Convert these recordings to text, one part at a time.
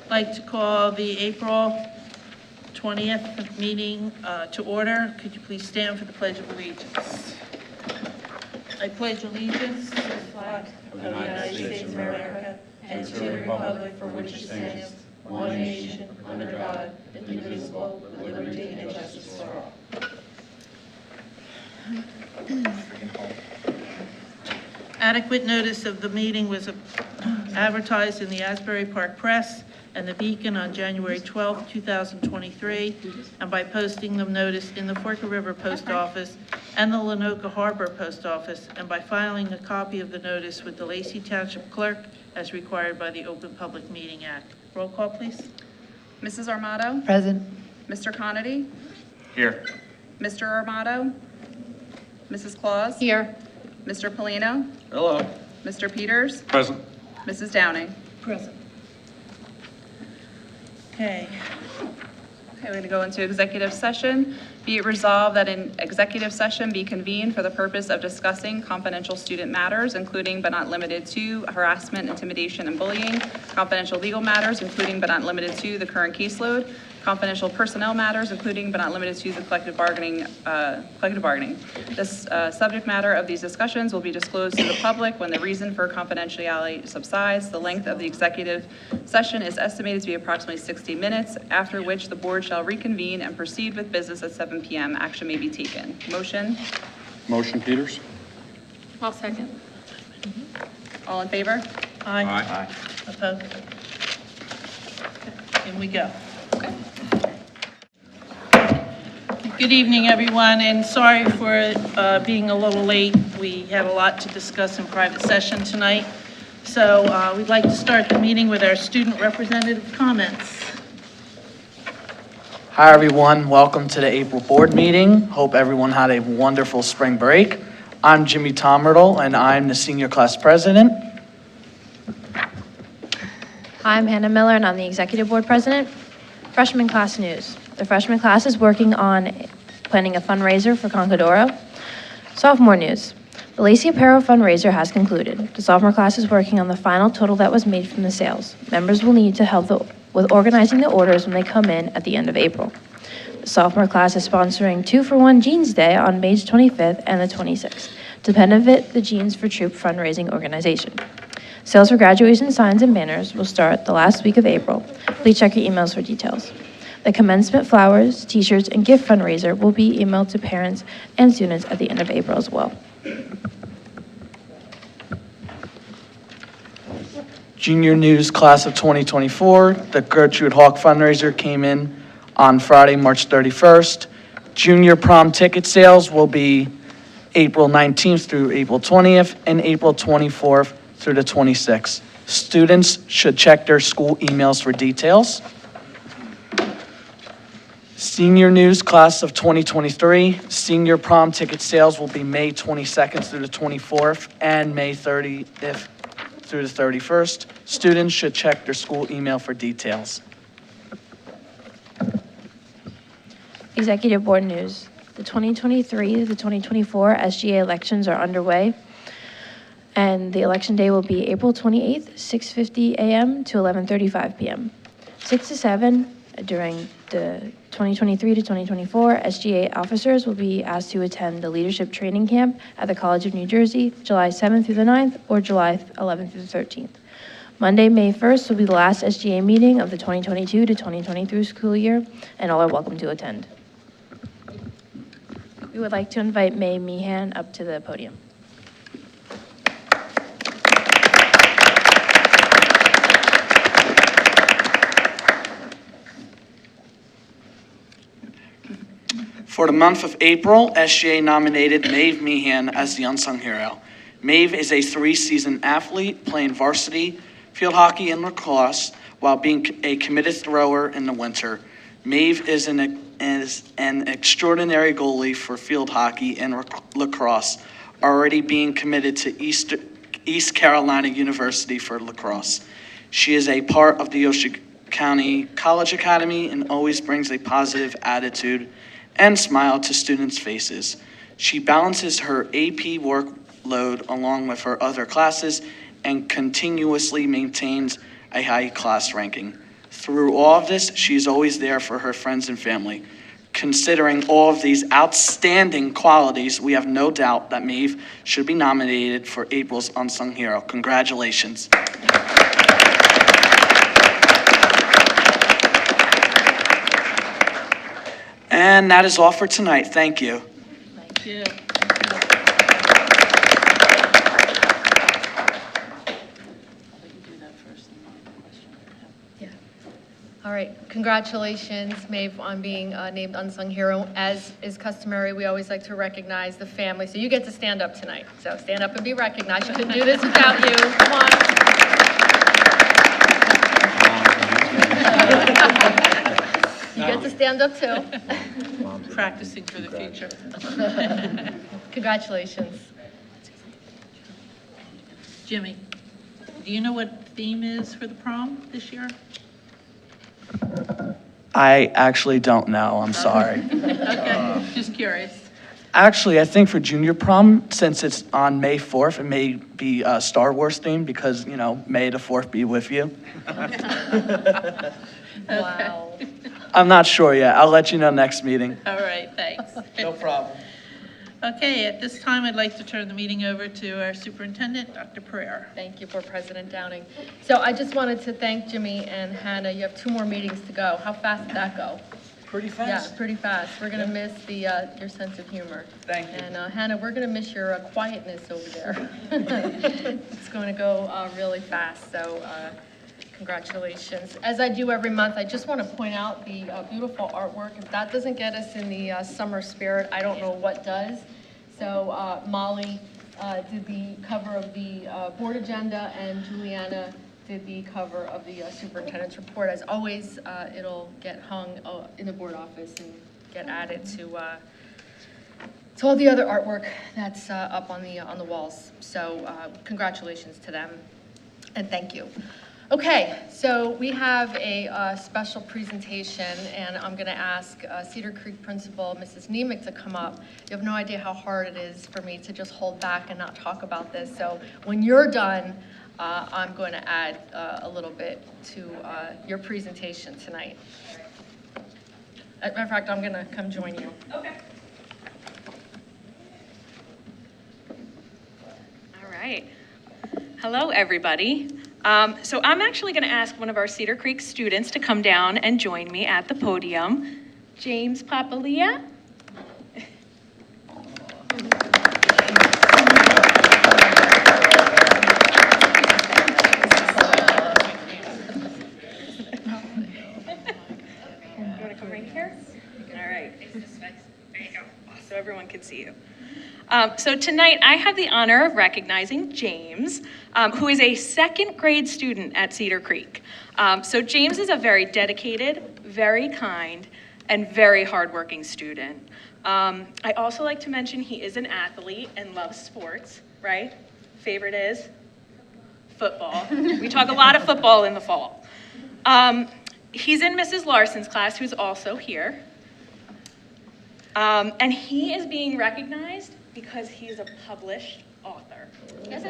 like to call the April 20th meeting to order. Could you please stand for the Pledge of Allegiance? I pledge allegiance to the flag of the United States of America and to the republic for which it stands, one nation, under God, indivisible, with liberty and justice for all. Adequate notice of the meeting was advertised in the Asbury Park Press and the Beacon on January 12, 2023, and by posting the notice in the Forked River Post Office and the Lenoka Harbor Post Office, and by filing a copy of the notice with the Lacey Township Clerk as required by the Open Public Meeting Act. Roll call, please. Mrs. Armato? Present. Mr. Conity? Here. Mr. Armato? Mrs. Claus? Here. Mr. Polino? Hello. Mr. Peters? Present. Mrs. Downing? Present. Okay. Okay, we're going to go into executive session. Be it resolved that an executive session be convened for the purpose of discussing confidential student matters, including but not limited to harassment, intimidation, and bullying, confidential legal matters, including but not limited to the current caseload, confidential personnel matters, including but not limited to the collective bargaining. This subject matter of these discussions will be disclosed to the public when the reason for confidentiality subsides. The length of the executive session is estimated to be approximately 60 minutes, after which the board shall reconvene and proceed with business at 7 p.m. Action may be taken. Motion? Motion, Peters? I'll second. All in favor? Aye. Opposed? Okay, in we go. Okay. Good evening, everyone, and sorry for being a little late. We had a lot to discuss in private session tonight. So we'd like to start the meeting with our student representative comments. Hi, everyone. Welcome to the April board meeting. Hope everyone had a wonderful spring break. I'm Jimmy Tomriddle, and I'm the senior class president. I'm Hannah Miller, and I'm the executive board president. Freshman class news. The freshman class is working on planning a fundraiser for Concadoro. Sophomore news. The Lacey Apparel fundraiser has concluded. The sophomore class is working on the final total that was made from the sales. Members will need to help with organizing the orders when they come in at the end of April. The sophomore class is sponsoring 2-for-1 Jeans Day on May 25th and the 26th to benefit the Jeans for Troop fundraising organization. Sales for graduation signs and banners will start the last week of April. Please check your emails for details. The commencement flowers, t-shirts, and gift fundraiser will be emailed to parents and students at the end of April as well. Junior news class of 2024. The Gertrude Hawk fundraiser came in on Friday, March 31st. Junior prom ticket sales will be April 19th through April 20th and April 24th through the 26th. Students should check their school emails for details. Senior news class of 2023. Senior prom ticket sales will be May 22nd through the 24th and May 30th through the 31st. Students should check their school email for details. Executive board news. The 2023 to the 2024 SGA elections are underway, and the election day will be April 28th, 6:50 a.m. to 11:35 p.m. 6 to 7 during the 2023 to 2024 SGA officers will be asked to attend the leadership training camp at the College of New Jersey, July 7th through the 9th or July 11th through the 13th. Monday, May 1st will be the last SGA meeting of the 2022 to 2023 school year, and all are welcome to attend. We would like to invite May Meehan up to the podium. For the month of April, SGA nominated Maeve Meehan as the unsung hero. Maeve is a 3-season athlete playing varsity field hockey and lacrosse while being a committed thrower in the winter. Maeve is an extraordinary goalie for field hockey and lacrosse, already being committed to East Carolina University for lacrosse. She is a part of the Osage County College Academy and always brings a positive attitude and smile to students' faces. She balances her AP workload along with her other classes and continuously maintains a high class ranking. Through all of this, she's always there for her friends and family. Considering all of these outstanding qualities, we have no doubt that Maeve should be nominated for April's Unsung Hero. Congratulations. And that is all for tonight. Thank you. Thank you. All right, congratulations, Maeve, on being named Unsung Hero. As is customary, we always like to recognize the family, so you get to stand up tonight. So stand up and be recognized. You couldn't do this without you. Come on. You get to stand up too. Practicing for the future. Congratulations. Jimmy, do you know what the theme is for the prom this year? I actually don't know. I'm sorry. Okay, just curious. Actually, I think for junior prom, since it's on May 4th, it may be Star Wars themed because, May the 4th be with you. Wow. I'm not sure yet. I'll let you know next meeting. All right, thanks. No problem. Okay, at this time, I'd like to turn the meeting over to our superintendent, Dr. Pereira. Thank you, Board President Downing. So I just wanted to thank Jimmy and Hannah. You have 2 more meetings to go. How fast did that go? Pretty Yeah, pretty fast. We're going to miss your sense of humor. Thank you. And Hannah, we're going to miss your quietness over there. It's going to go really fast, so congratulations. As I do every month, I just want to point out the beautiful artwork. If that doesn't get us in the summer spirit, I don't know what does. So Molly did the cover of the board agenda, and Juliana did the cover of the superintendent's report. As always, it'll get hung in the board office and get added to all the other artwork that's up on the walls. So congratulations to them, and thank you. Okay, so we have a special presentation, and I'm going to ask Cedar Creek Principal, Mrs. Nemec, to come up. You have no idea how hard it is for me to just hold back and not talk about this. So when you're done, I'm going to add a little bit to your presentation tonight. As a matter of fact, I'm going to come join you. Okay. All right. Hello, everybody. So I'm actually going to ask one of our Cedar Creek students to come down and join me at the podium. James Papalia. You want to come right here? All right. There you go. So everyone can see you. So tonight, I have the honor of recognizing James, who is a 2nd grade student at Cedar Creek. So James is a very dedicated, very kind, and very hardworking student. I also like to mention he is an athlete and loves sports, right? Favorite is? Football. We talk a lot of football in the fall. He's in Mrs. Larson's class, who's also here. And he is being recognized because he is a published author. Yes.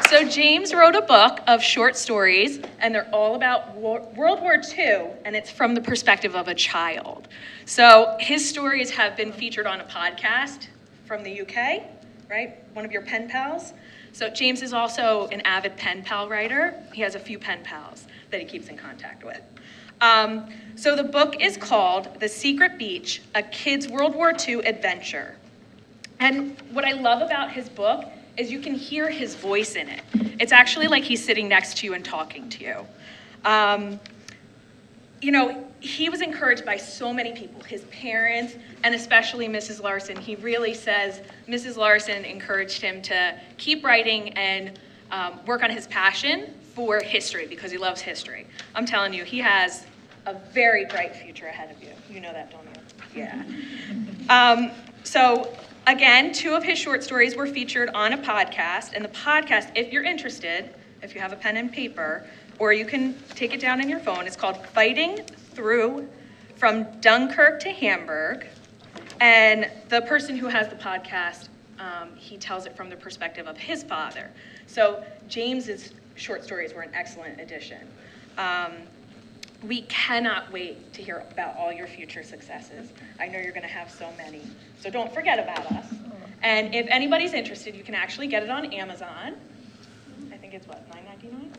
So James wrote a book of short stories, and they're all about World War II, and it's from the perspective of a child. So his stories have been featured on a podcast from the UK, right? One of your pen pals. So James is also an avid pen pal writer. He has a few pen pals that he keeps in contact with. So the book is called The Secret Beach, A Kid's World War II Adventure. And what I love about his book is you can hear his voice in it. It's actually like he's sitting next to you and talking to you. He was encouraged by so many people, his parents, and especially Mrs. Larson. He really says Mrs. Larson encouraged him to keep writing and work on his passion for history because he loves history. I'm telling you, he has a very bright future ahead of you. You know that, don't you? Yeah. So again, 2 of his short stories were featured on a podcast, and the podcast, if you're interested, if you have a pen and paper, or you can take it down on your phone, it's called Fighting Through From Dunkirk to Hamburg. And the person who has the podcast he tells it from the perspective of his father. So James's short stories were an excellent addition. We cannot wait to hear about all your future successes. I know you're going to have so many, so don't forget about us. And if anybody's interested, you can actually get it on Amazon. I think it's what, $9.99?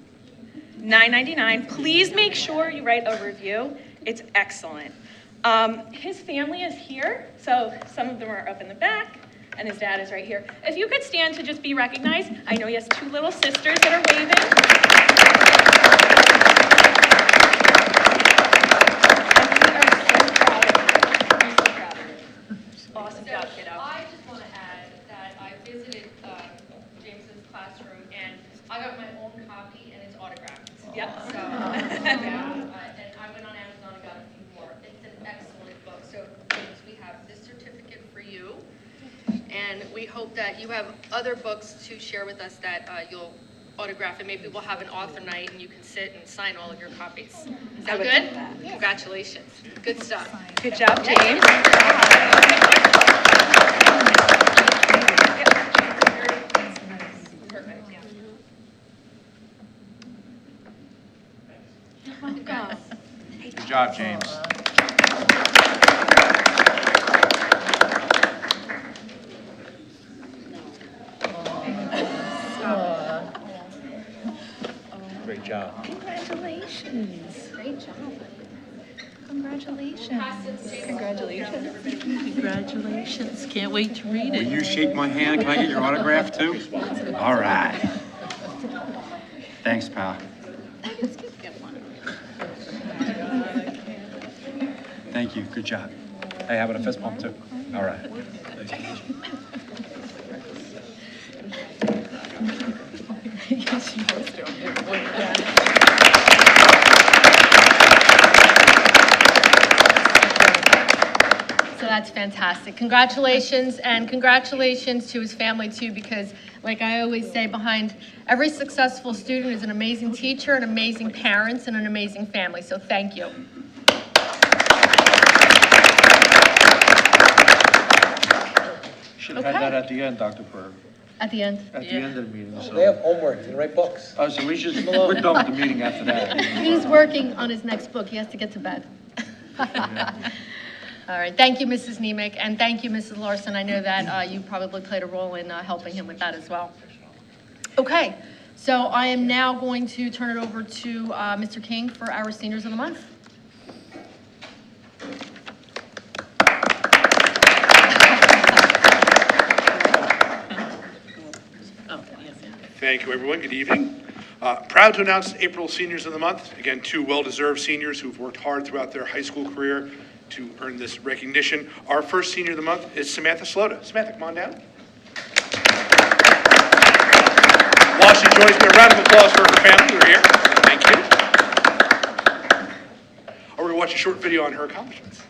$9.99. Please make sure you write a review. It's excellent. His family is here, so some of them are up in the back, and his dad is right here. If you could stand to just be recognized. I know he has two little sisters that are waving. Awesome job, kiddo. I just want to add that I visited James's classroom, and I got my own copy, and it's autographed. Yep. So, yeah, and I went on Amazon and got a few more. It's an excellent book. So, James, we have this certificate for you, and we hope that you have other books to share with us that you'll autograph, and maybe we'll have an author night, and you can sit and sign all of your copies. Is that good? Congratulations. Good stuff. Good job, James. Perfect, yeah. Good job, James. Great job. Congratulations. Great job. Congratulations. Congratulations. Can't wait to read Will it. you shake my hand? Can I get your autograph too? All right. Thanks, pal. Thank you. Good job. Hey, how about a fist bump too? All right. So that's fantastic. Congratulations, and congratulations to his family too, because like I always say, behind every successful student is an amazing teacher, an amazing parents, and an amazing family. So thank you. Should have had that at the end, Dr. Berg, At the end. at the end of the meeting, They have so. homework, they write books. Oh, so we should, we're done with the meeting after that. He's working on his next book. He has to get to bed. All right. Thank you, Mrs. Nemec, and thank you, Mrs. Larson. I know that you probably played a role in helping him with that as well. Okay. So I am now going to turn it over to Mr. King for our Seniors of the Month. Thank you, everyone. Good evening. Proud to announce April Seniors of the Month. Again, two well-deserved seniors who've worked hard throughout their high school career to earn this recognition. Our first Senior of the Month is Samantha Slota. Samantha, come on down. While she joins me, a round of applause for her family who are here. Thank you. We're going to watch a short video on her accomplishments.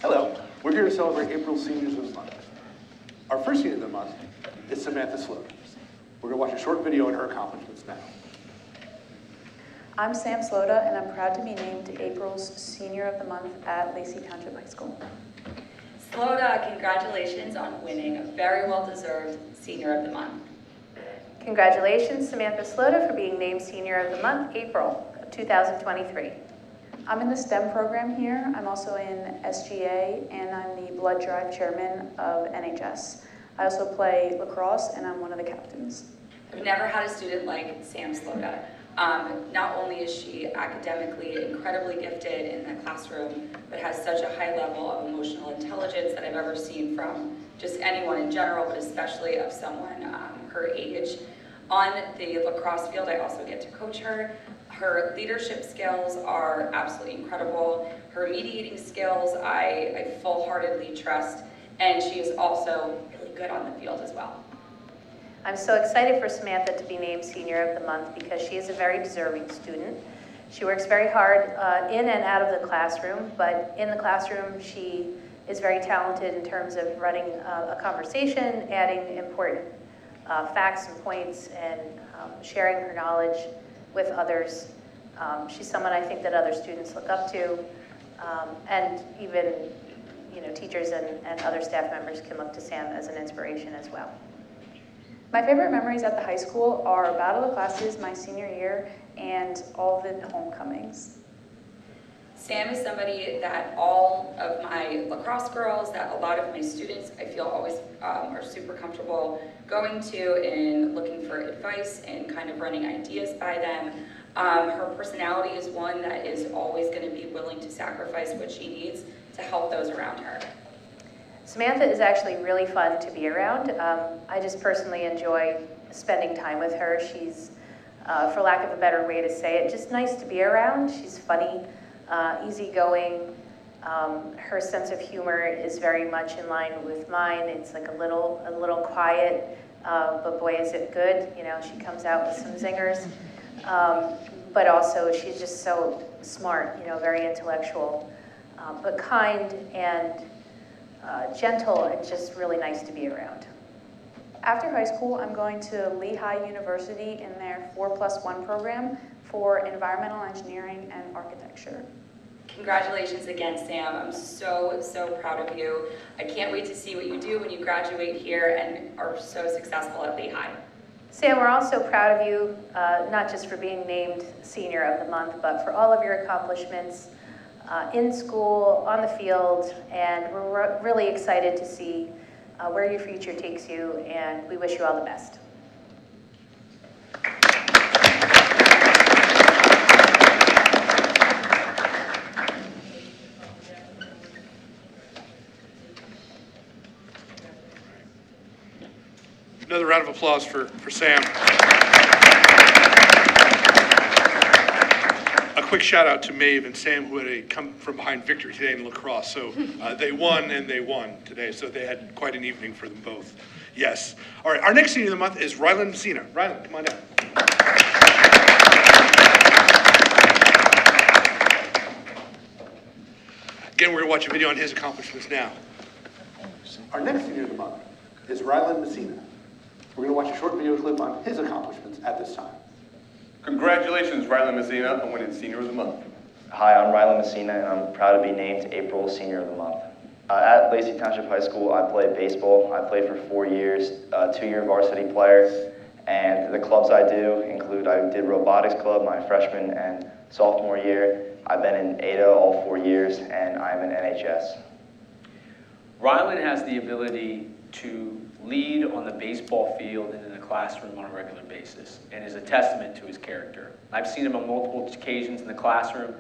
Hello. We're here to celebrate April Seniors of the Month. Our first Senior of the Month is Samantha Slota. We're going to watch a short video on her accomplishments now. I'm Sam Slota, and I'm proud to be named April's Senior of the Month at Lacey Township High School. Slota, congratulations on winning a very well-deserved Senior of the Month. Congratulations, Samantha Slota, for being named Senior of the Month, April of 2023. I'm in the STEM program here. I'm also in SGA, and I'm the blood drive chairman of NHS. I also play lacrosse, and I'm one of the captains. I've never had a student like Sam Slota. Not only is she academically incredibly gifted in the classroom, but has such a high level of emotional intelligence that I've ever seen from just anyone in general, but especially of someone her age. On the lacrosse field, I also get to coach her. Her leadership skills are absolutely incredible. Her mediating skills, I full-heartedly trust, and she is also really good on the field as well. I'm so excited for Samantha to be named Senior of the Month because she is a very deserving student. She works very hard in and out of the classroom, but in the classroom she is very talented in terms of running a conversation, adding important facts and points, and sharing her knowledge with others. She's someone I think that other students look up to, and even teachers and other staff members can look to Sam as an inspiration as well. My favorite memories at the high school are Battle of the Classes my senior year and all the homecomings. Sam is somebody that all of my lacrosse girls, that a lot of my students, I feel always are super comfortable going to and looking for advice and kind of running ideas by them. Her personality is one that is always going to be willing to sacrifice what she needs to help those around her. Samantha is actually really fun to be around. I just personally enjoy spending time with her. She's, for lack of a better way to say it, just nice to be around. She's funny, easygoing. Her sense of humor is very much in line with mine. It's like a little quiet, but boy, is it good. She comes out with some zingers. But also she's just so smart, very intellectual, but kind and gentle and just really nice to be around. After high school, I'm going to Lehigh University in their 4+1 program for environmental engineering and architecture. Congratulations again, Sam. I'm so, so proud of you. I can't wait to see what you do when you graduate here and are so successful at Lehigh. Sam, we're also proud of you, not just for being named Senior of the Month, but for all of your accomplishments in school, on the field, and we're really excited to see where your future takes you, and we wish you all the best. Another round of applause for Sam. A quick shout out to Maeve and Sam, who had come from behind victory today in lacrosse. So they won and they won today. So they had quite an evening for them both. Yes. All right. Our next senior of the month is Rylan Messina. Rylan, come on down. Again, we're going to watch a video on his accomplishments now. Our next senior of the month is Rylan Messina. We're going to watch a short video clip on his accomplishments at this time. Congratulations, Rylan Messina, on winning Senior of the Month. Hi, I'm Rylan Messina, and I'm proud to be named April Senior of the Month. At Lacey Township High School, I played baseball. I played for 4 years, 2-year varsity player, and the clubs I do include, I did robotics club my freshman and sophomore year. I've been in ADA all 4 years, and I'm in NHS. Rylan has the ability to lead on the baseball field and in the classroom on a regular basis, and is a testament to his character. I've seen him on multiple occasions in the classroom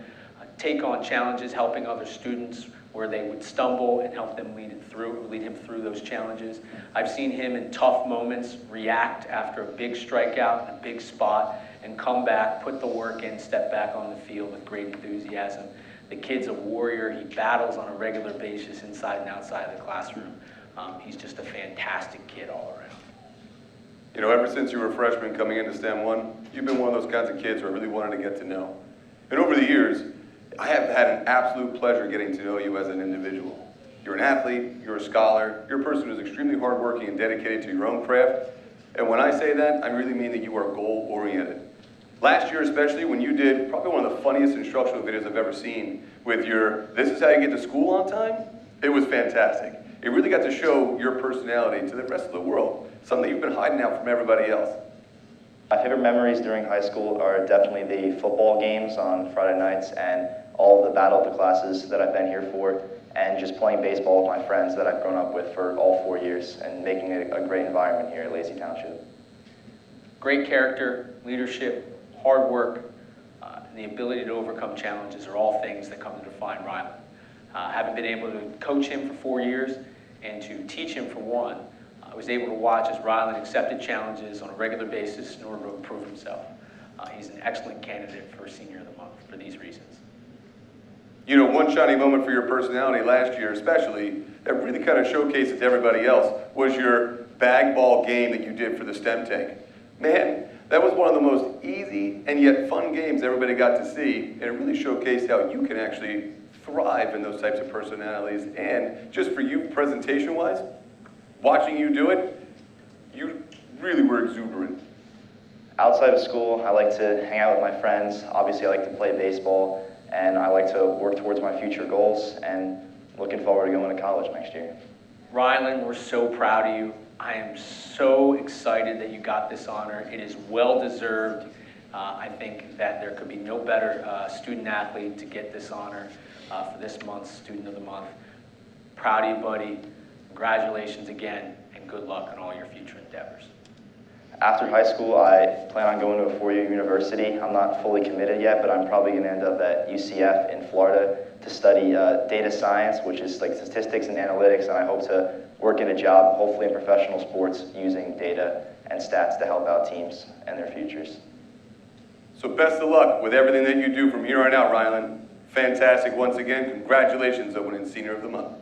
take on challenges, helping other students where they would stumble and help them lead him through those challenges. I've seen him in tough moments react after a big strikeout in a big spot and come back, put the work in, step back on the field with great enthusiasm. The kid's a warrior. He battles on a regular basis inside and outside of the classroom. He's just a fantastic kid all around. You know, ever since you were a freshman coming into STEM 1, you've been one of those kinds of kids who I really wanted to get to know. And over the years, I have had an absolute pleasure getting to know you as an individual. You're an athlete, you're a scholar, you're a person who's extremely hardworking and dedicated to your own craft. And when I say that, I really mean that you are goal-oriented. Last year especially, when you did probably one of the funniest instructional videos I've ever seen with your, this is how you get to school on time, it was fantastic. It really got to show your personality to the rest of the world, something that you've been hiding out from everybody else. My favorite memories during high school are definitely the football games on Friday nights and all of the Battle of the Classes that I've been here for, and just playing baseball with my friends that I've grown up with for all 4 years and making it a great environment here at Lacey Township. Great character, leadership, hard work, and the ability to overcome challenges are all things that come to define Rylan. Having been able to coach him for 4 years and to teach him for 1, I was able to watch as Rylan accepted challenges on a regular basis in order to improve himself. He's an excellent candidate for Senior of the Month for these reasons. You know, one shining moment for your personality last year especially, that really kind of showcased it to everybody else, was your bag ball game that you did for the STEM tank. Man, that was one of the most easy and yet fun games everybody got to see, and it really showcased how you can actually thrive in those types of personalities. And just for you, presentation-wise, watching you do it, you really were exuberant. Outside of school, I like to hang out with my friends. Obviously, I like to play baseball, and I like to work towards my future goals. And looking forward to going to college next year. Rylan, we're so proud of you. I am so excited that you got this honor. It is well-deserved. I think that there could be no better student athlete to get this honor for this month's Student of the Month. Proud of you, buddy. Congratulations again, and good luck on all your future endeavors. After high school, I plan on going to a four-year university. I'm not fully committed yet, but I'm probably going to end up at UCF in Florida to study data science, which is like statistics and analytics, and I hope to work in a job, hopefully in professional sports, using data and stats to help out teams and their futures. So best of luck with everything that you do from here on out, Rylan. Fantastic once again. Congratulations on winning Senior of the Month.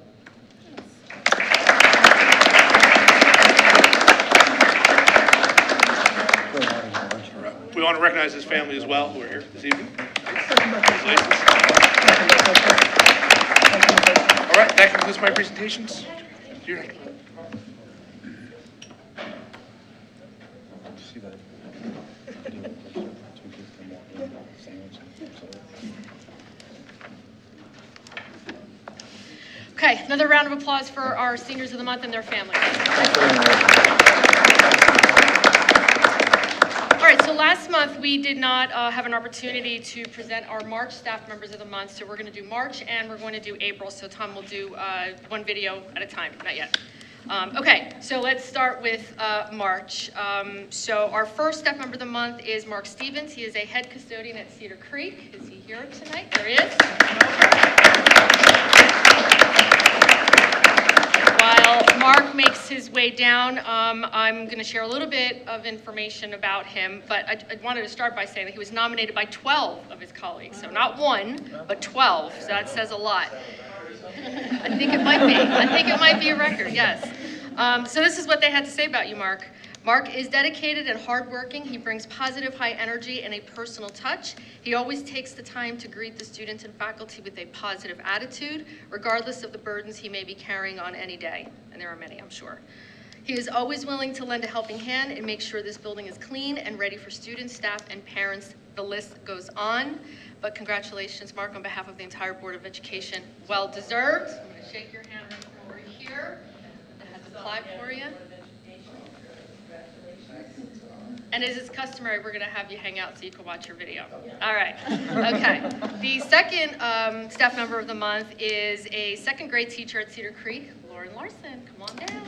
We want to recognize his family as well, who are here this evening. Congratulations. All right, that concludes my presentations. Here. Okay, another round of applause for our Seniors of the Month and their families. All right, so last month we did not have an opportunity to present our March Staff Members of the Month, so we're going to do March and we're going to do April, so Tom will do one video at a time, not yet. Okay, so let's start with March. So our first Staff Member of the Month is Mark Stevens. He is a head custodian at Cedar Creek. Is he here tonight? There he is. While Mark makes his way down, I'm going to share a little bit of information about him, but I wanted to start by saying that he was nominated by 12 of his colleagues, so not one, but 12, so that says a lot. I think it might be. I think it might be a record, yes. So this is what they had to say about you, Mark. Mark is dedicated and hardworking. He brings positive, high energy and a personal touch. He always takes the time to greet the students and faculty with a positive attitude, regardless of the burdens he may be carrying on any day. And there are many, I'm sure. He is always willing to lend a helping hand and make sure this building is clean and ready for students, staff, and parents. The list goes on. But congratulations, Mark, on behalf of the entire Board of Education. Well deserved. I'm going to shake your hand over here. It has a plaque for you. And as is customary, we're going to have you hang out so you can watch your video. All right. Okay. The second Staff Member of the Month is a second grade teacher at Cedar Creek, Lauren Larson. Come on down.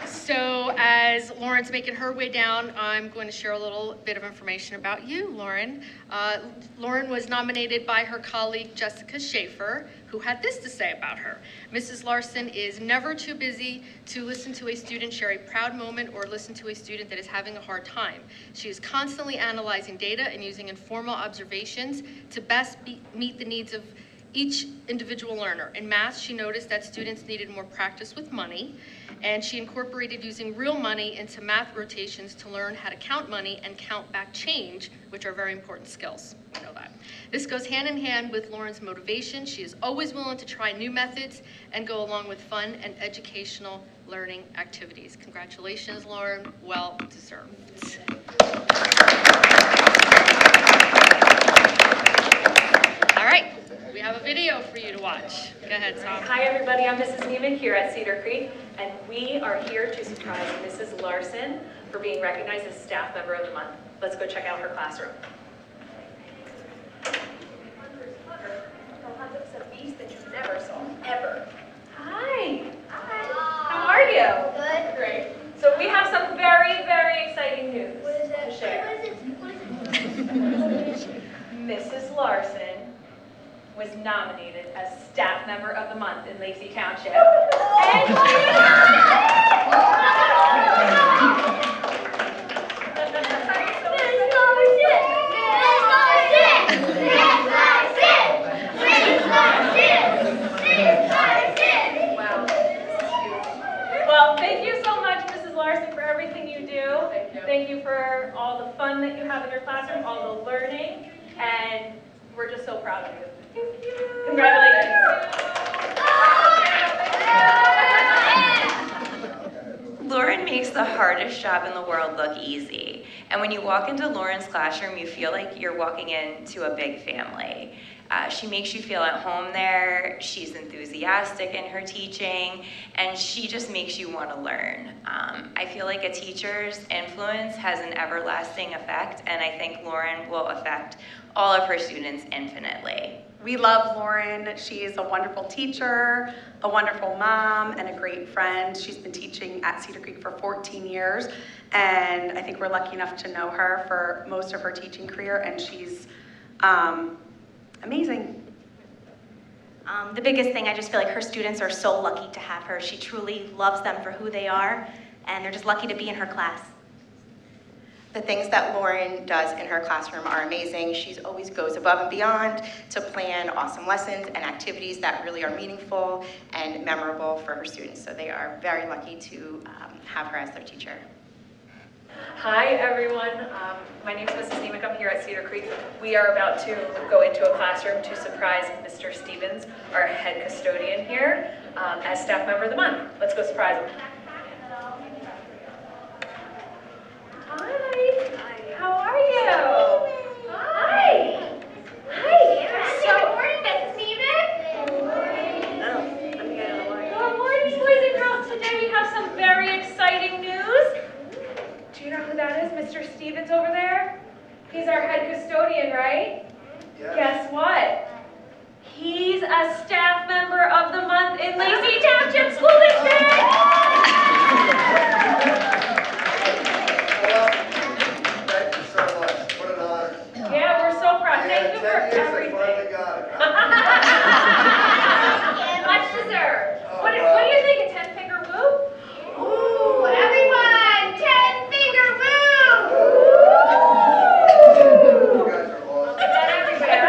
So as Lauren's making her way down, I'm going to share a little bit of information about you, Lauren. Lauren was nominated by her colleague, Jessica Schaefer, who had this to say about her. Mrs. Larson is never too busy to listen to a student share a proud moment or listen to a student that is having a hard time. She is constantly analyzing data and using informal observations to best meet the needs of each individual learner. In math, she noticed that students needed more practice with money, and she incorporated using real money into math rotations to learn how to count money and count back change, which are very important skills. We know that. This goes hand in hand with Lauren's motivation. She is always willing to try new methods and go along with fun and educational learning activities. Congratulations, Lauren. Well deserved. All right. We have a video for you to watch. Go ahead, Tom. Hi, everybody. I'm Mrs. Neiman here at Cedar Creek, and we are here to surprise Mrs. Larson for being recognized as Staff Member of the Month. Let's go check out her classroom. Of bees that you never saw, ever. Hi. Hi. How are you? Good. Great. So we have some very, very exciting news to share. Mrs. Larson was nominated as Staff Member of the Month in Lacey Township. Well, thank you so much, Mrs. Larson, for everything you do. Thank you for all the fun that you have in your classroom, all the learning, and we're just so proud of you. Congratulations. Lauren makes the hard hardest job in the world look easy. And when you walk into Lauren's classroom, you feel like you're walking into a big family. She makes you feel at home there. She's enthusiastic in her teaching, and she just makes you want to learn. I feel like a teacher's influence has an everlasting effect, and I think Lauren will affect all of her students infinitely. We love Lauren. She is a wonderful teacher, a wonderful mom, and a great friend. She's been teaching at Cedar Creek for 14 years, and I think we're lucky enough to know her for most of her teaching career, and she's amazing. The biggest thing, I just feel like her students are so lucky to have her. She truly loves them for who they are, and they're just lucky to be in her class. The things that Lauren does in her classroom are amazing. She always goes above and beyond to plan awesome lessons and activities that really are meaningful and memorable for her students. So they are very lucky to have her as their teacher. Hi, everyone. My name is Mrs. Nemick. I'm here at Cedar Creek. We are about to go into a classroom to surprise Mr. Stevens, our head custodian here, as Staff Member of the Month. Let's go surprise him. Hi. How are you? Hi. Hi. Good morning, Mrs. Nemick. Good morning, boys and girls. Today we have some very exciting news. Do you know who that is? Mr. Stevens over there? He's our head custodian, right? Yes. Guess what? He's a Staff Member of the Month in Lacey Township School District! Thank you so much. What an honor. Yeah, we're so proud. Thank you for 10 years, everything. I finally got it. Much deserved. What do you think? A 10-finger whoop? Ooh, everyone, 10-finger woo! You guys are awesome. Not everywhere.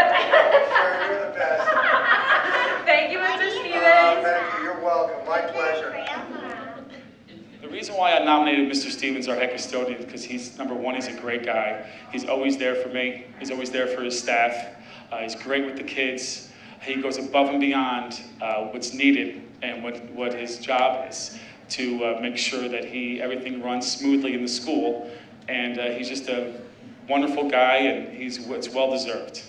Sure, you're the best. Thank you, Mr. Stevens. Thank you. You're welcome. My pleasure. The reason why I nominated Mr. Stevens, our head custodian, because he's, number one, he's a great guy. He's always there for me. He's always there for his staff. He's great with the kids. He goes above and beyond what's needed and what his job is to make sure that everything runs smoothly in the school. And he's just a wonderful guy, and it's well-deserved.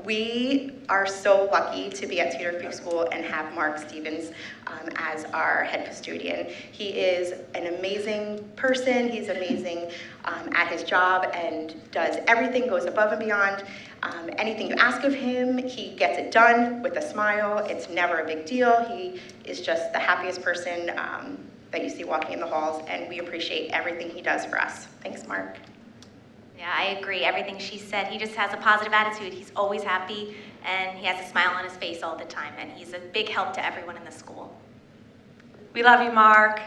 We are so lucky to be at Cedar Creek School and have Mark Stevens as our head custodian. He is an amazing person. He's amazing at his job and does everything, goes above and beyond. Anything you ask of him, he gets it done with a smile. It's never a big deal. He is just the happiest person that you see walking in the halls, and we appreciate everything he does for us. Thanks, Mark. Yeah, I agree. Everything she said. He just has a positive attitude. He's always happy, and he has a smile on his face all the time, and he's a big help to everyone in the school. We love you, Mark.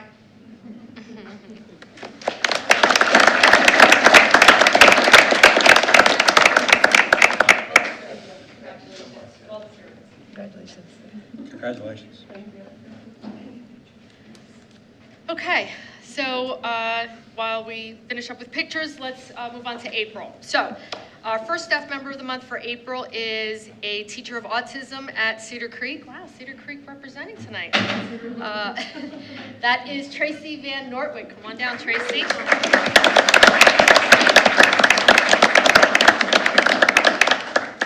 Congratulations. Okay, so while we finish up with pictures, let's move on to April. So our first Staff Member of the Month for April is a teacher of autism at Cedar Creek. Wow, Cedar Creek representing tonight. That is Tracy Van Nortwick. Come on down, Tracy.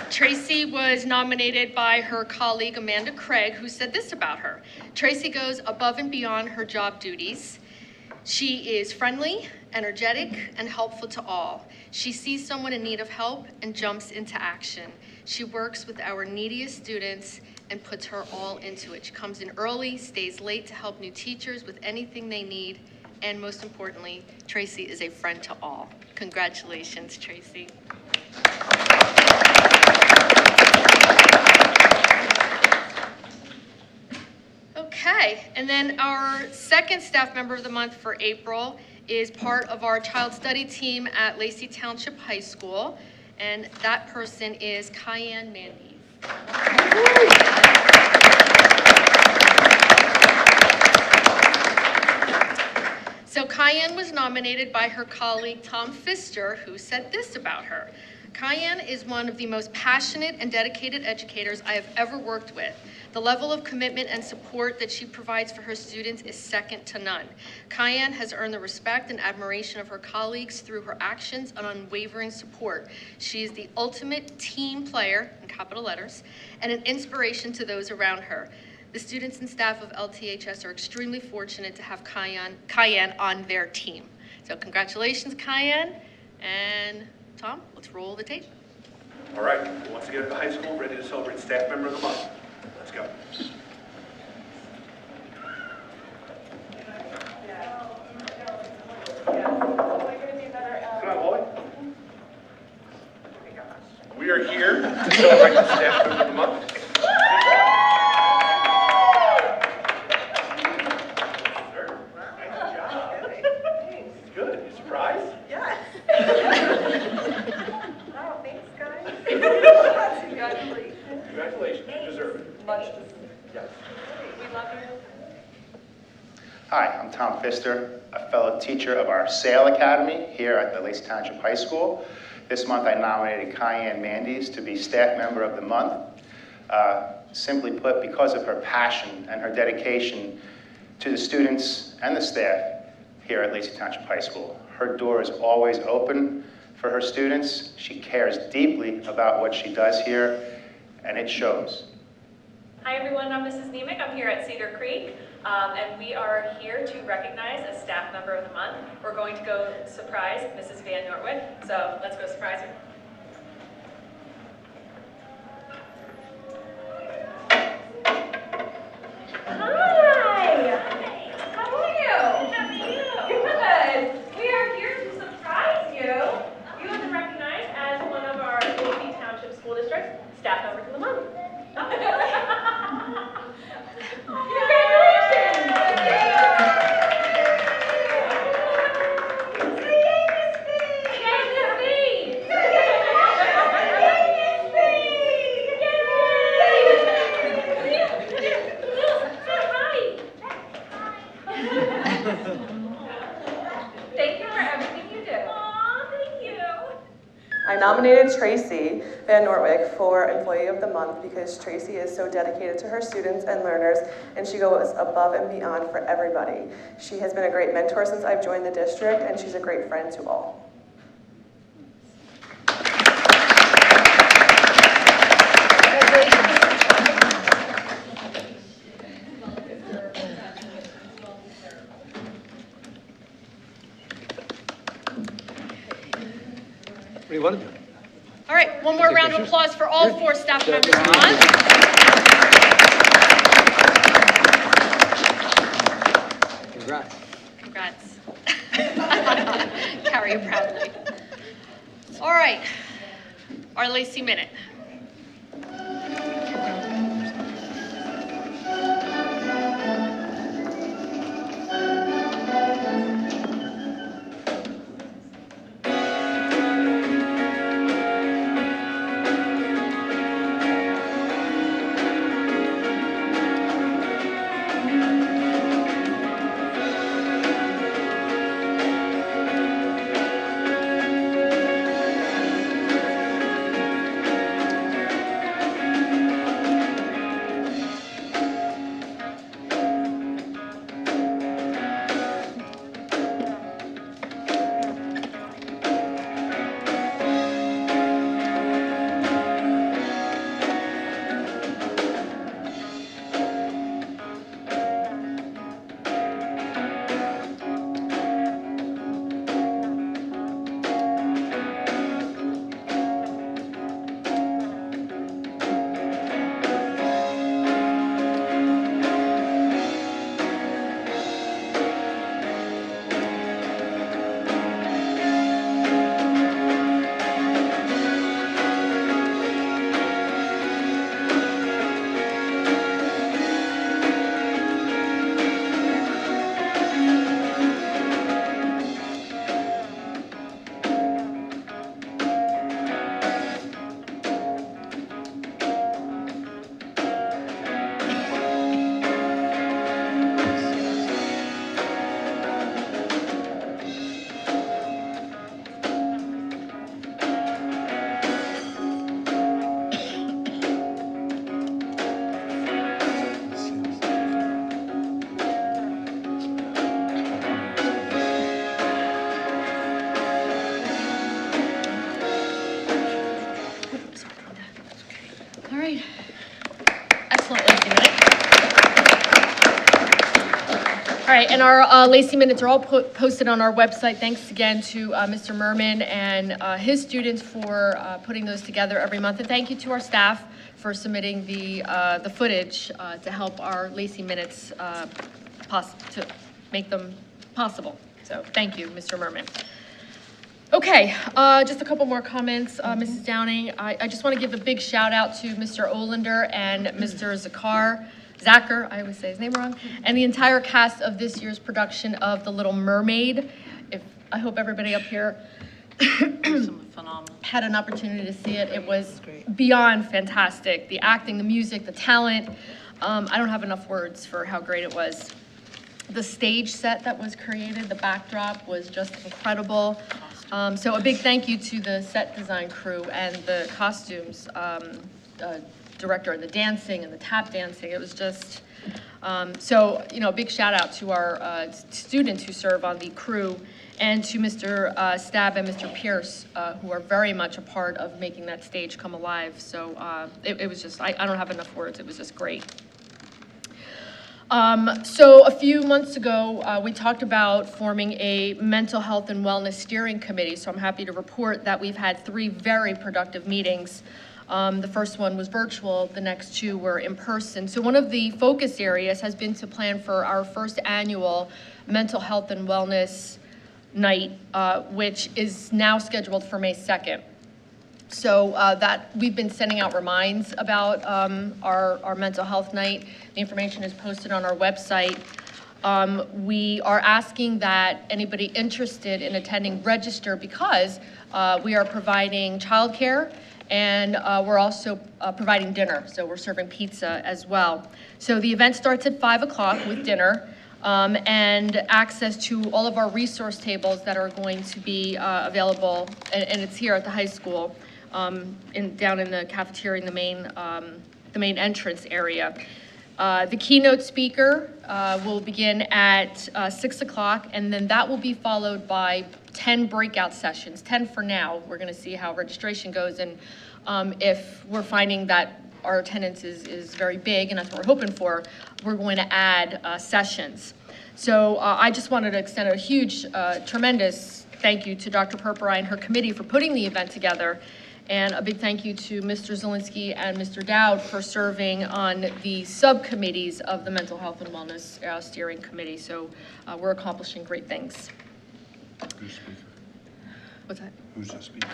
Tracy was nominated by her colleague Amanda Craig, who said this about her. Tracy goes above and beyond her job duties. She is friendly, energetic, and helpful to all. She sees someone in need of help and jumps into action. She works with our neediest students and puts her all into it. She comes in early, stays late to help new teachers with anything they need, and most importantly, Tracy is a friend to all. Congratulations, Tracy. Okay, and then our second Staff Member of the Month for April is part of our child study team at Lacey Township High School, and that person is Cayenne Mandy. So Cayenne was nominated by her colleague Tom Pfister, who said this about her. Cayenne is one of the most passionate and dedicated educators I have ever worked with. The level of commitment and support that she provides for her students is second to none. Kyan has earned the respect and admiration of her colleagues through her actions and unwavering support. She is the ultimate team player, in capital letters, and an inspiration to those around her. The students and staff of LTHS are extremely fortunate to have Kyan on their team. So congratulations, Kyan. And Tom, let's roll the tape. All right, once again at the high school, ready to celebrate Staff Member of the Month. Let's go. Come on, boy. We are here to celebrate the Staff Member of the Month. Good. You surprised? Yes. Oh, thanks, guys. Congratulations. Congratulations. You deserve it. Much. Yes. We love you. Hi, I'm Tom Pfister, a fellow teacher of our Sail Academy here at the Lacey Township High School. This month I nominated Kyan Mandes to be Staff Member of the Month. Simply put, because of her passion and her dedication to the students and the staff here at Lacey Township High School. Her door is always open for her students. She cares deeply about what she does here, and it shows. Hi everyone, I'm Mrs. Nemec. I'm here at Cedar Creek, and we are here to recognize a Staff Member of the Month. We're going to go surprise Mrs. Van Nortwick, so let's go surprise her. Hi! How are you? How are you? Good. We are here to surprise you. You have been recognized as one of our Lacey Township School District's Staff Members of the Month. Thank you for everything you do. Aw, thank you. I nominated Tracy Van Nortwick for Employee of the Month because Tracy is so dedicated to her students and learners, and she goes above and beyond for everybody. She has been a great mentor since I've joined the district, and she's a great friend to all. What do you want to do? All right, one more round of applause for all 4 staff members of the month. Congrats. Congrats. Carry it proudly. All right, our Lacey Minute. All right, and our Lacey Minutes are all posted on our website. Thanks again to Mr. Merman and his students for putting those together every month. And thank you to our staff for submitting the footage to help our Lacey Minutes to make them possible. So thank you, Mr. Merman. Okay, just a couple more comments, Mrs. Downing. I just want to give a big shout out to Mr. Olander and Mr. Zacher, I always say his name wrong, and the entire cast of this year's production of The Little Mermaid. I hope everybody up here had an opportunity to see it. It was beyond fantastic. The acting, the music, the talent. I don't have enough words for how great it was. The stage set that was created, the backdrop was just incredible. So a big thank you to the set design crew and the costumes director, and the dancing and the tap dancing. It was just, so, you know, a big shout out to our students who serve on the crew, and to Mr. Stab and Mr. Pierce, who are very much a part of making that stage come alive. So it was just, I don't have enough words. It was just great. So a few months ago, we talked about forming a mental health and wellness steering committee. So I'm happy to report that we've had 3 very productive meetings. The first one was virtual, the next 2 were in person. So one of the focus areas has been to plan for our first annual mental health and wellness night, which is now scheduled for May 2nd. So that we've been sending out reminds about our mental health night. The information is posted on our website. We are asking that anybody interested in attending register, because we are providing childcare, and we're also providing dinner. So we're serving pizza as well. So the event starts at 5 o'clock with dinner, and access to all of our resource tables that are going to be available, and it's here at the high school, down in the cafeteria in the main entrance area. The keynote speaker will begin at 6 o'clock, and then that will be followed by 10 breakout sessions, 10 for now. We're going to see how registration goes, and if we're finding that our attendance is very big, and that's what we're hoping for, we're going to add sessions. So I just wanted to extend a huge, tremendous thank you to Dr. Purpura and her committee for putting the event together. And a big thank you to Mr. Zielinski and Mr. Dowd for serving on the subcommittees of the Mental Health and Wellness Steering Committee. So we're accomplishing great things. Who's speaker? What's that? Who's the speaker?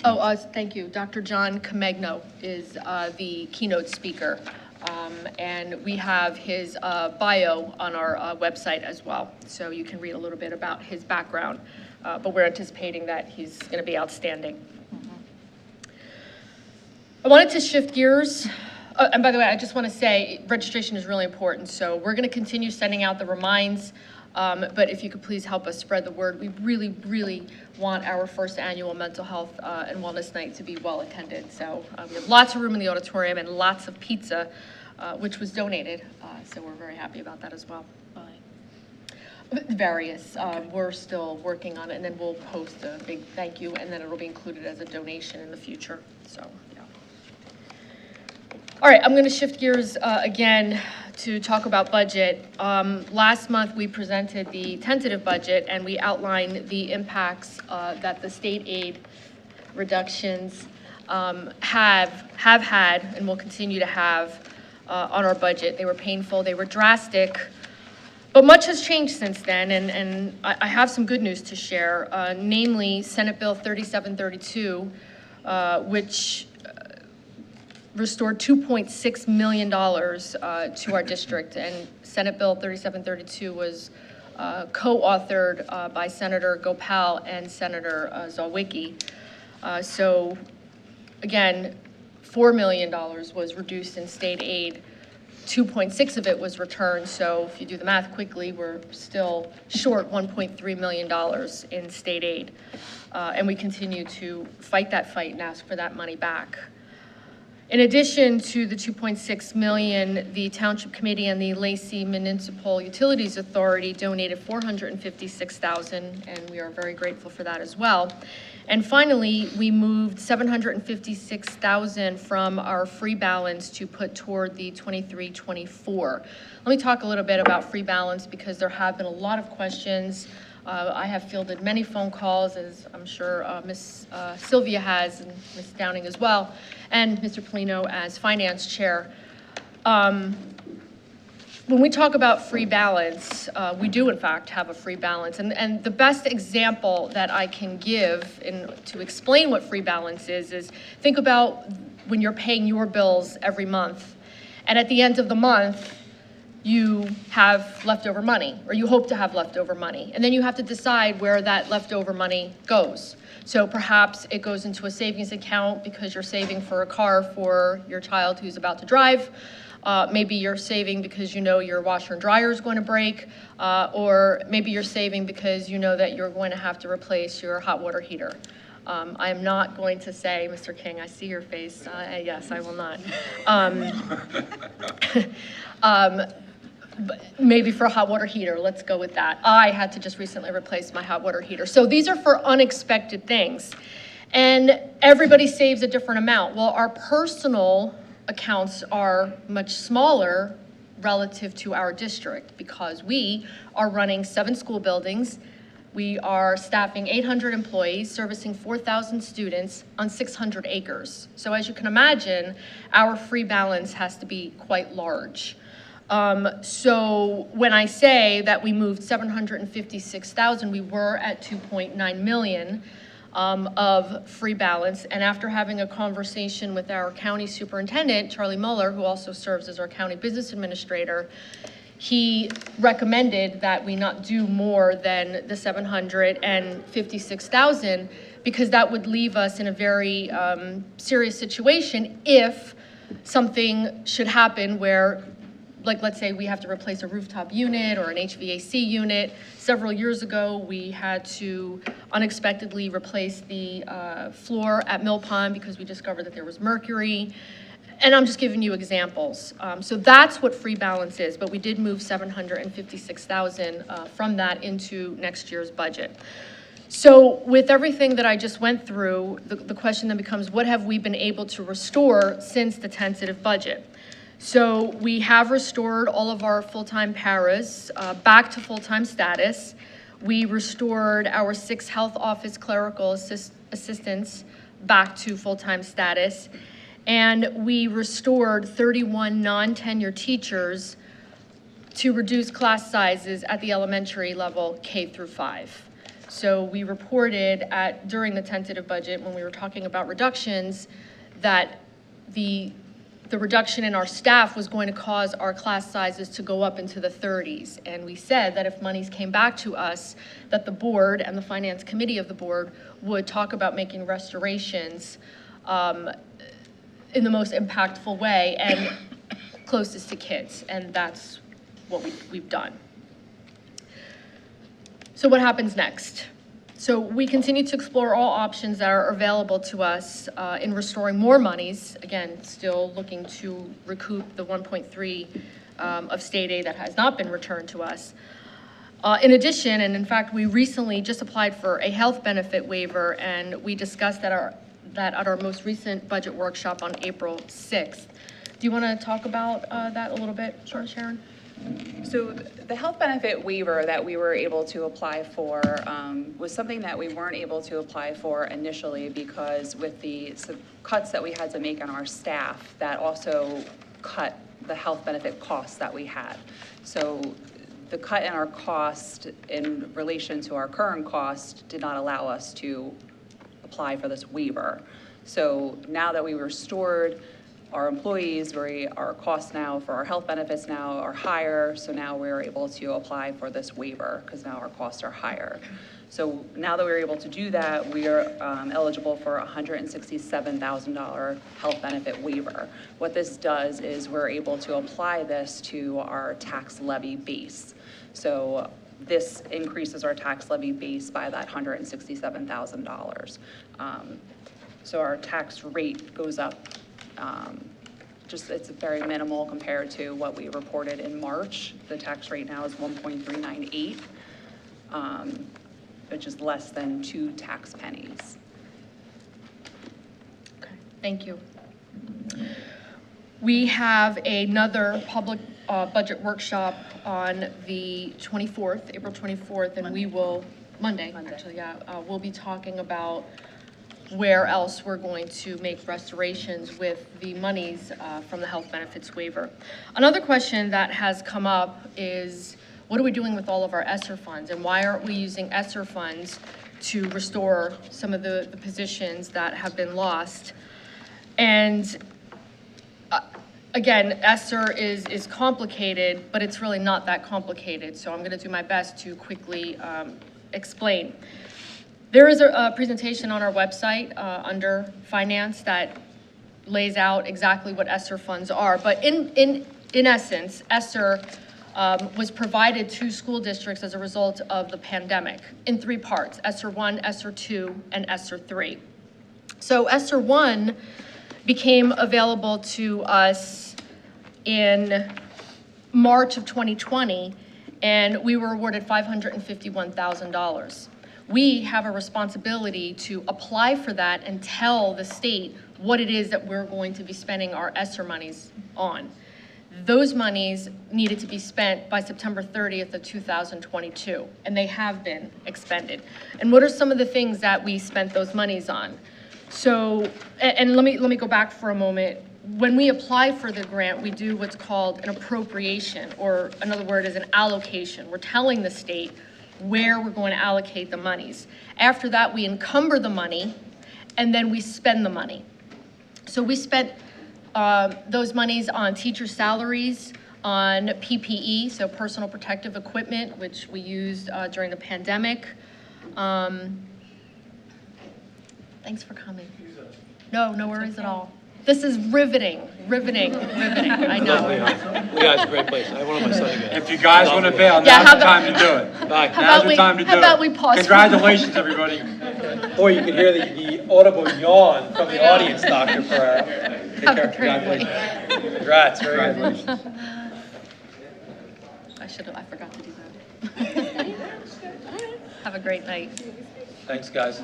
Oh, thank you. Dr. John Camegno is the keynote speaker. And we have his bio on our website as well. So you can read a little bit about his background. But we're anticipating that he's going to be outstanding. I wanted to shift gears. And by the way, I just want to say registration is really important. So we're going to continue sending out the reminds. But if you could please help us spread the word. We really, really want our first annual mental health and wellness night to be well attended. So we have lots of room in the auditorium and lots of pizza, which was donated. So we're very happy about that as well. Various. We're still working on it, and then we'll post a big thank you, and then it'll be included as a donation in the future. So, yeah. All right, I'm going to shift gears again to talk about budget. Last month, we presented the tentative budget, and we outlined the impacts that the state aid reductions have had and will continue to have on our budget. They were painful, they were drastic, but much has changed since then, and I have some good news to share, namely Senate Bill 3732, which restored $2.6 million to our district, and Senate Bill 3732 was co-authored by Senator Gopal and Senator Zawicki. So again, $4 million was reduced in state aid. 2.6 of it was returned, so if you do the math quickly, we're still short $1.3 million in state aid. And we continue to fight that fight and ask for that money back. In addition to the $2.6 million, the Township Committee and the Lacey Municipal Utilities Authority donated $456,000, and we are very grateful for that as well. And finally, we moved $756,000 from our free balance to put toward the 23-24. Let me talk a little bit about free balance because there have been a lot of questions. I have fielded many phone calls, as I'm sure Ms. Sylvia has, and Ms. Downing as well, and Mr. Polino as finance chair. When we talk about free balance, we do in fact have a free balance. And the best example that I can give to explain what free balance is think about when you're paying your bills every month. And at the end of the month, you have leftover money, or you hope to have leftover money. And then you have to decide where that leftover money goes. So perhaps it goes into a savings account because you're saving for a car for your child who's about to drive. Maybe you're saving because you know your washer and dryer is going to break, or maybe you're saving because you know that you're going to have to replace your hot water heater. I am not going to say, Mr. King, I see your face. Yes, I will not. Maybe for a hot water heater, let's go with that. I had to just recently replace my hot water heater. So these are for unexpected things. And everybody saves a different amount. Well, our personal accounts are much smaller relative to our district because we are running 7 school buildings. We are staffing 800 employees, servicing 4,000 students on 600 acres. So as you can imagine, our free balance has to be quite large. So when I say that we moved $756,000, we were at $2.9 million of free balance. And after having a conversation with our county superintendent, Charlie Muller, who also serves as our county business administrator, he recommended that we not do more than the $756,000 because that would leave us in a very serious situation if something should happen where, like, let's say we have to replace a rooftop unit or an HVAC unit. Several years ago, we had to unexpectedly replace the floor at Mill Pond because we discovered that there was mercury. And I'm just giving you examples. So that's what free balance is, but we did move $756,000 from that into next year's budget. So with everything that I just went through, the question then becomes, what have we been able to restore since the tentative budget? So we have restored all of our full-time paras back to full-time status. We restored our 6 health office clerical assistants back to full-time status. And we restored 31 non-tenured teachers to reduce class sizes at the elementary level K through 5. So we reported during the tentative budget when we were talking about reductions that the reduction in our staff was going to cause our class sizes to go up into the 30s. And we said that if monies came back to us, that the board and the finance committee of the board would talk about making restorations in the most impactful way and closest to kids. And that's what we've done. So what happens next? So we continue to explore all options that are available to us in restoring more monies. Again, still looking to recoup the 1.3 of state aid that has not been returned to us. In addition, and in fact, we recently just applied for a health benefit waiver, and we discussed that at our most recent budget workshop on April 6th. Do you want to talk about that a little bit, Sharon? So the health benefit waiver that we were able to apply for was something that we weren't able to apply for initially because with the cuts that we had to make on our staff, that also cut the health benefit costs that we had. So the cut in our cost in relation to our current cost did not allow us to apply for this waiver. So now that we restored our employees, our costs now for our health benefits now are higher, so now we're able to apply for this waiver because now our costs are higher. So now that we're able to do that, we are eligible for a $167,000 health benefit waiver. What this does is we're able to apply this to our tax levy base. So this increases our tax levy base by that $167,000. So our tax rate goes up. It's very minimal compared to what we reported in March. The tax rate now is 1.398, which is less than 2 tax pennies. Thank you. We have another public budget workshop on the 24th, April 24th, and we will, Monday, actually, yeah, we'll be talking about where else we're going to make restorations with the monies from the health benefits waiver. Another question that has come up is, what are we doing with all of our ESSER funds, and why aren't we using ESSER funds to restore some of the positions that have been lost? And again, ESSER is complicated, but it's really not that complicated, so I'm going to do my best to quickly explain. There is a presentation on our website under Finance that lays out exactly what ESSER funds are, but in essence, ESSER was provided to school districts as a result of the pandemic in three parts: ESSER 1, ESSER 2, and ESSER 3. So ESSER 1 became available to us in March of 2020, and we were awarded $551,000. We have a responsibility to apply for that and tell the state what it is that we're going to be spending our ESSER monies on. Those monies needed to be spent by September 30th of 2022, and they have been expended. And what are some of the things that we spent those monies on? So, and let me go back for a moment. When we apply for the grant, we do what's called an appropriation, or another word is an allocation. We're telling the state where we're going to allocate the monies. After that, we encumber the money, and then we spend the money. So we spent those monies on teacher salaries, on PPE, so personal protective equipment, which we used during the pandemic. Thanks for coming. No worries at all. This is riveting, I know. Lehigh's a great place. I want my son again. If you guys want to bail, Yeah, now's the time to do it. Now's the time to do it. How about we pause? Congratulations, everybody. Or you can hear the audible yawn from the audience, Dr. Ferrara. Take care. Congratulations. Congrats. Congratulations. I forgot to do that. Have a great night. Thanks, guys.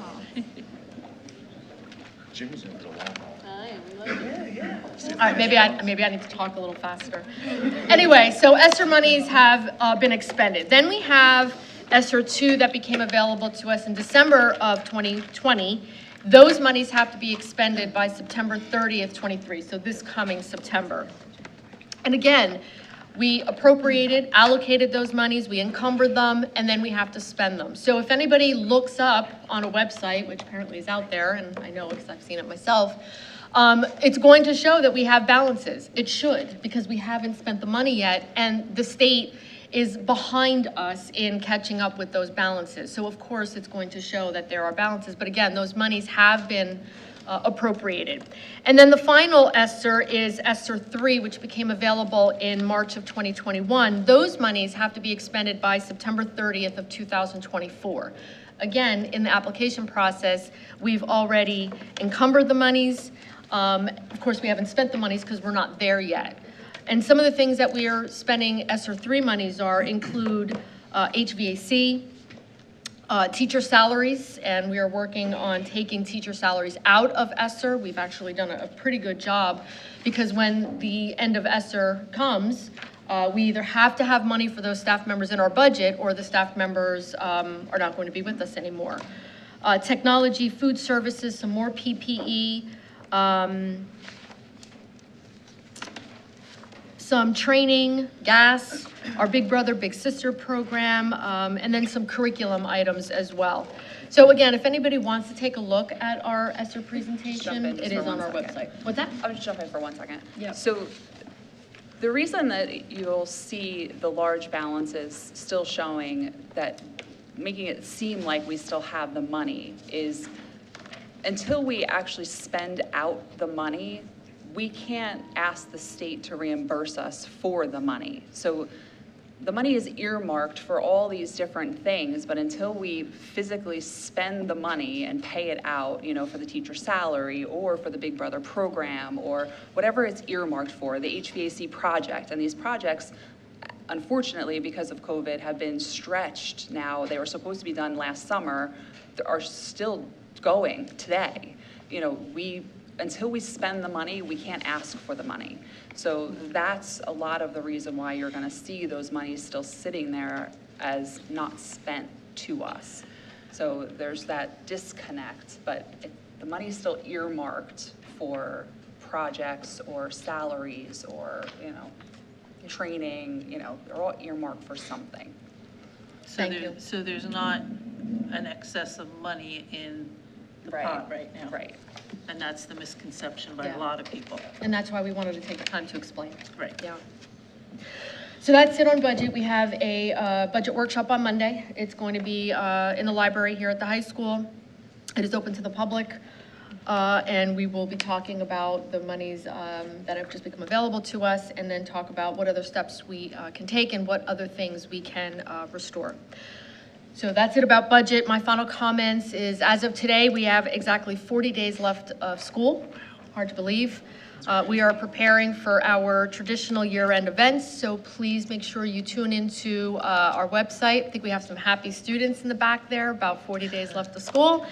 Jimmy's in for a while. All right, maybe I need to talk a little faster. Anyway, so ESSER monies have been expended. Then we have ESSER 2 that became available to us in December of 2020. Those monies have to be expended by September 30th, 23, so this coming September. And again, we appropriated, allocated those monies, we encumbered them, and then we have to spend them. So if anybody looks up on a website, which apparently is out there, and I know because I've seen it myself, it's going to show that we have balances. It should, because we haven't spent the money yet, and the state is behind us in catching up with those balances. So of course, it's going to show that there are balances, but again, those monies have been appropriated. And then the final ESSER is ESSER 3, which became available in March of 2021. Those monies have to be expended by September 30th of 2024. Again, in the application process, we've already encumbered the monies. Of course, we haven't spent the monies because we're not there yet. And some of the things that we are spending ESSER 3 monies include HVAC, teacher salaries, and we are working on taking teacher salaries out of ESSER. We've actually done a pretty good job, because when the end of ESSER comes, we either have to have money for those staff members in our budget, or the staff members are not going to be with us anymore. Technology, food services, some more PPE, some training, gas, our Big Brother, Big Sister program, and then some curriculum items as well. So again, if anybody wants to take a look at our ESSER presentation, it is on our website. What's that? I'll just jump in for 1 second. Yeah. So the reason that you'll see the large balances still showing that, making it seem like we still have the money, is until we actually spend out the money, we can't ask the state to reimburse us for the money. So the money is earmarked for all these different things, but until we physically spend the money and pay it out, for the teacher salary, or for the Big Brother program, or whatever it's earmarked for, the HVAC project, and these projects, unfortunately, because of COVID, have been stretched now. They were supposed to be done last summer, are still going today. We until we spend the money, we can't ask for the money. So that's a lot of the reason why you're gonna see those monies still sitting there as not spent to us. So there's that disconnect, but the money's still earmarked for projects or salaries or, training, they're all earmarked for something. So there's not an excess of money in the pot right now. Right. And that's the misconception by Yeah. a lot of people. And that's why we wanted to take the time to explain. Right. Yeah. So that's it on budget. We have a budget workshop on Monday. It's going to be in the library here at the high school. It is open to the public. And we will be talking about the monies that have just become available to us, and then talk about what other steps we can take and what other things we can restore. So that's it about budget. My final comments is, as of today, we have exactly 40 days left of school. Hard to believe. We are preparing for our traditional year-end events, so please make sure you tune into our website. I think we have some happy students in the back there, about 40 days left of school.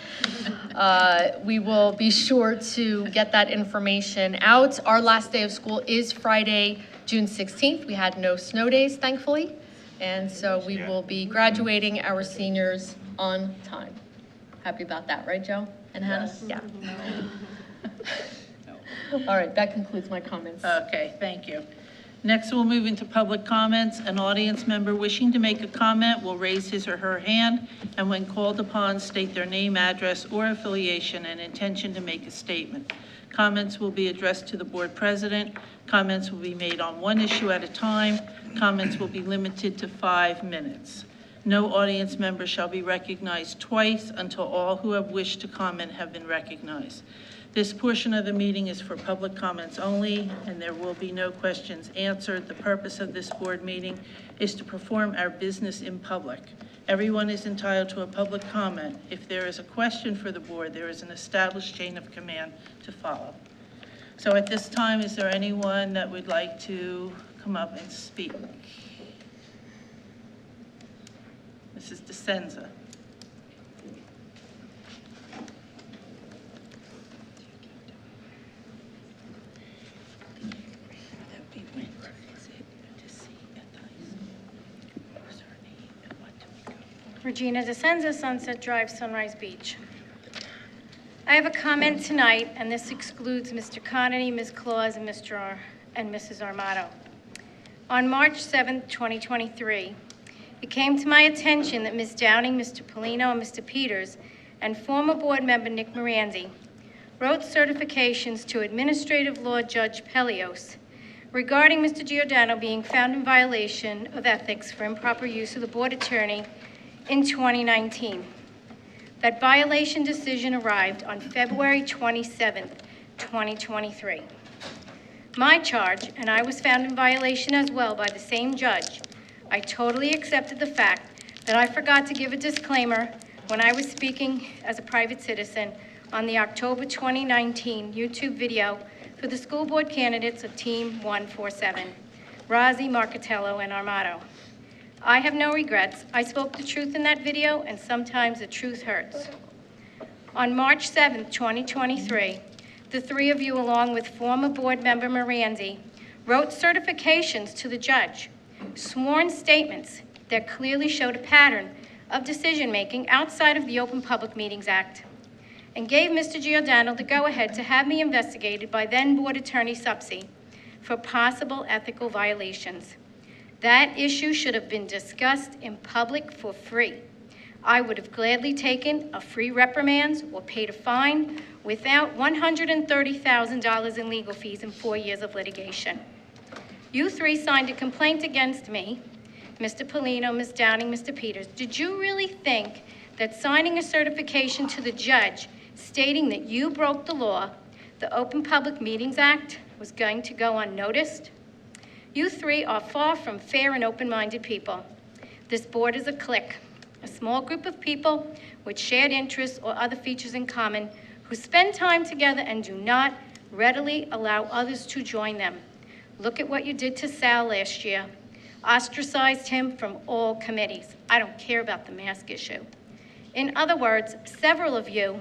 We will be sure to get that information out. Our last day of school is Friday, June 16th. We had no snow days, thankfully, and so we will be graduating our seniors on time. Happy about that, right, Joe and Hannah? Yeah. All right, that concludes my comments. Okay, thank you. Next, we'll move into public comments. An audience member wishing to make a comment will raise his or her hand, and when called upon, state their name, address, or affiliation and intention to make a statement. Comments will be addressed to the board president. Comments will be made on one issue at a time. Comments will be limited to 5 minutes. No audience member shall be recognized twice until all who have wished to comment have been recognized. This portion of the meeting is for public comments only, and there will be no questions answered. The purpose of this board meeting is to perform our business in public. Everyone is entitled to a public comment. If there is a question for the board, there is an established chain of command to follow. So at this time, is there anyone that would like to come up and speak? Mrs. DeSenza. Regina DeSenza, Sunset Drive, Sunrise Beach. I have a comment tonight, and this excludes Mr. Connolly, Ms. Claus, and Mrs. Armato. On March 7th, 2023, it came to my attention that Ms. Downing, Mr. Polino, and Mr. Peters, and former board member Nick Moranzi wrote certifications to Administrative Law Judge Pelios regarding Mr. Giordano being found in violation of ethics for improper use of the board attorney in 2019. That violation decision arrived on February 27th, 2023. My charge, and I was found in violation as well by the same judge. I totally accepted the fact that I forgot to give a disclaimer when I was speaking as a private citizen on the October 2019 YouTube video for the school board candidates of Team 147, Rozzi, Marcatello, and Armato. I have no regrets. I spoke the truth in that video, and sometimes the truth hurts. On March 7th, 2023, the three of you, along with former board member Moranzi, wrote certifications to the judge, sworn statements that clearly showed a pattern of decision-making outside of the Open Public Meetings Act, and gave Mr. Giordano the go-ahead to have me investigated by then Board Attorney Supsey for possible ethical violations. That issue should have been discussed in public for free. I would have gladly taken a free reprimands or paid a fine without $130,000 in legal fees and 4 years of litigation. You three signed a complaint against me, Mr. Polino, Ms. Downing, Mr. Peters. Did you really think that signing a certification to the judge stating that you broke the law, the Open Public Meetings Act, was going to go unnoticed? You three are far from fair and open-minded people. This board is a clique, a small group of people with shared interests or other features in common who spend time together and do not readily allow others to join them. Look at what you did to Sal last year. Ostracized him from all committees. I don't care about the mask issue. In other words, several of you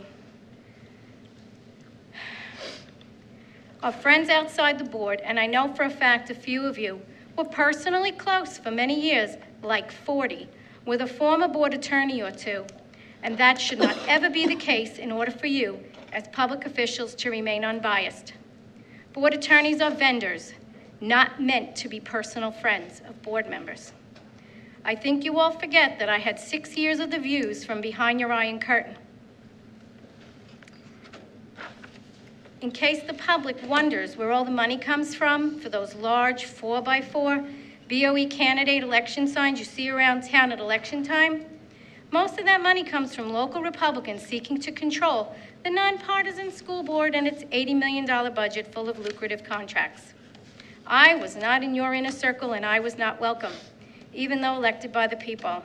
are friends outside the board, and I know for a fact a few of you were personally close for many years, like 40, with a former board attorney or two, and that should not ever be the case in order for you, as public officials, to remain unbiased. Board attorneys are vendors, not meant to be personal friends of board members. I think you all forget that I had 6 years of the views from behind your iron curtain. In case the public wonders where all the money comes from for those large 4x4 BOE candidate election signs you see around town at election time, most of that money comes from local Republicans seeking to control the nonpartisan school board and its $80 million budget full of lucrative contracts. I was not in your inner circle, and I was not welcome, even though elected by the people.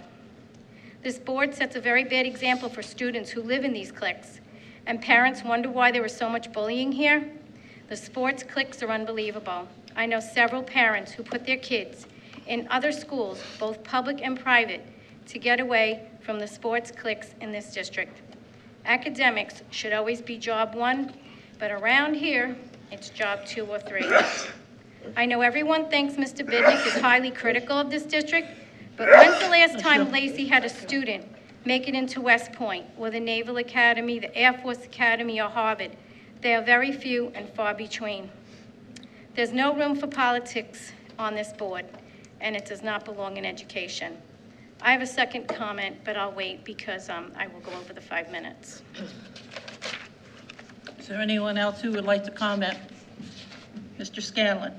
This board sets a very bad example for students who live in these cliques, and parents wonder why there was so much bullying here. The sports cliques are unbelievable. I know several parents who put their kids in other schools, both public and private, to get away from the sports cliques in this district. Academics should always be job one, but around here, it's job 2 or 3. I know everyone thinks Mr. Bidnick is highly critical of this district, but when's the last time Lacey had a student make it into West Point, or the Naval Academy, the Air Force Academy, or Harvard? They are very few and far between. There's no room for politics on this board, and it does not belong in education. I have a second comment, but I'll wait because I will go over the 5 minutes. Is there anyone else who would like to comment? Mr. Scanlon.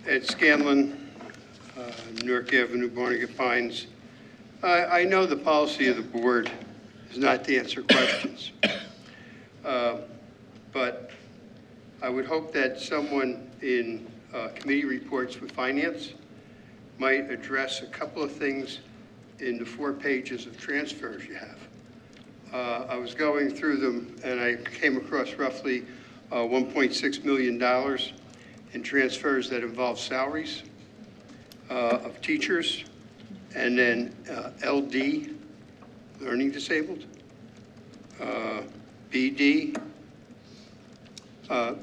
Ed Scanlon, Newark Avenue, Barnegat Pines. I know the policy of the board is not to answer questions, but I would hope that someone in committee reports with finance might address a couple of things in the 4 pages of transfers you have. I was going through them and I came across roughly $1.6 million in transfers that involve salaries of teachers, and then LD, learning disabled, BD.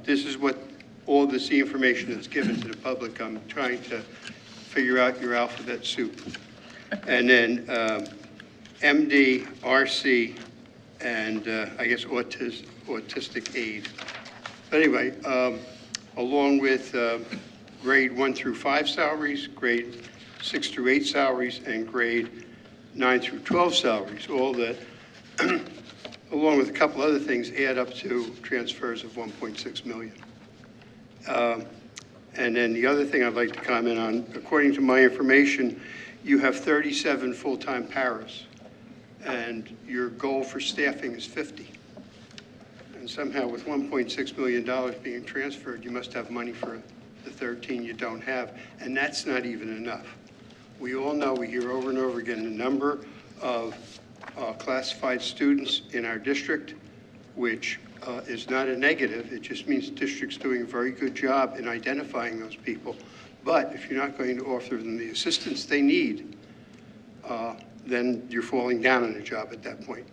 This is what all this information is given to the public. I'm trying to figure out your alphabet soup. And then MD, RC, and I guess autistic aid. But anyway, along with grade 1 through 5 salaries, grade 6 through 8 salaries, and grade 9 through 12 salaries, all that, along with a couple other things, add up to transfers of $1.6 million. And then the other thing I'd like to comment on, according to my information, you have 37 full-time paras, and your goal for staffing is 50. And somehow with $1.6 million being transferred, you must have money for the 13 you don't have, and that's not even enough. We all know, we hear over and over again, the number of classified students in our district, which is not a negative. It just means the district's doing a very good job in identifying those people. But if you're not going to offer them the assistance they need, then you're falling down on a job at that point.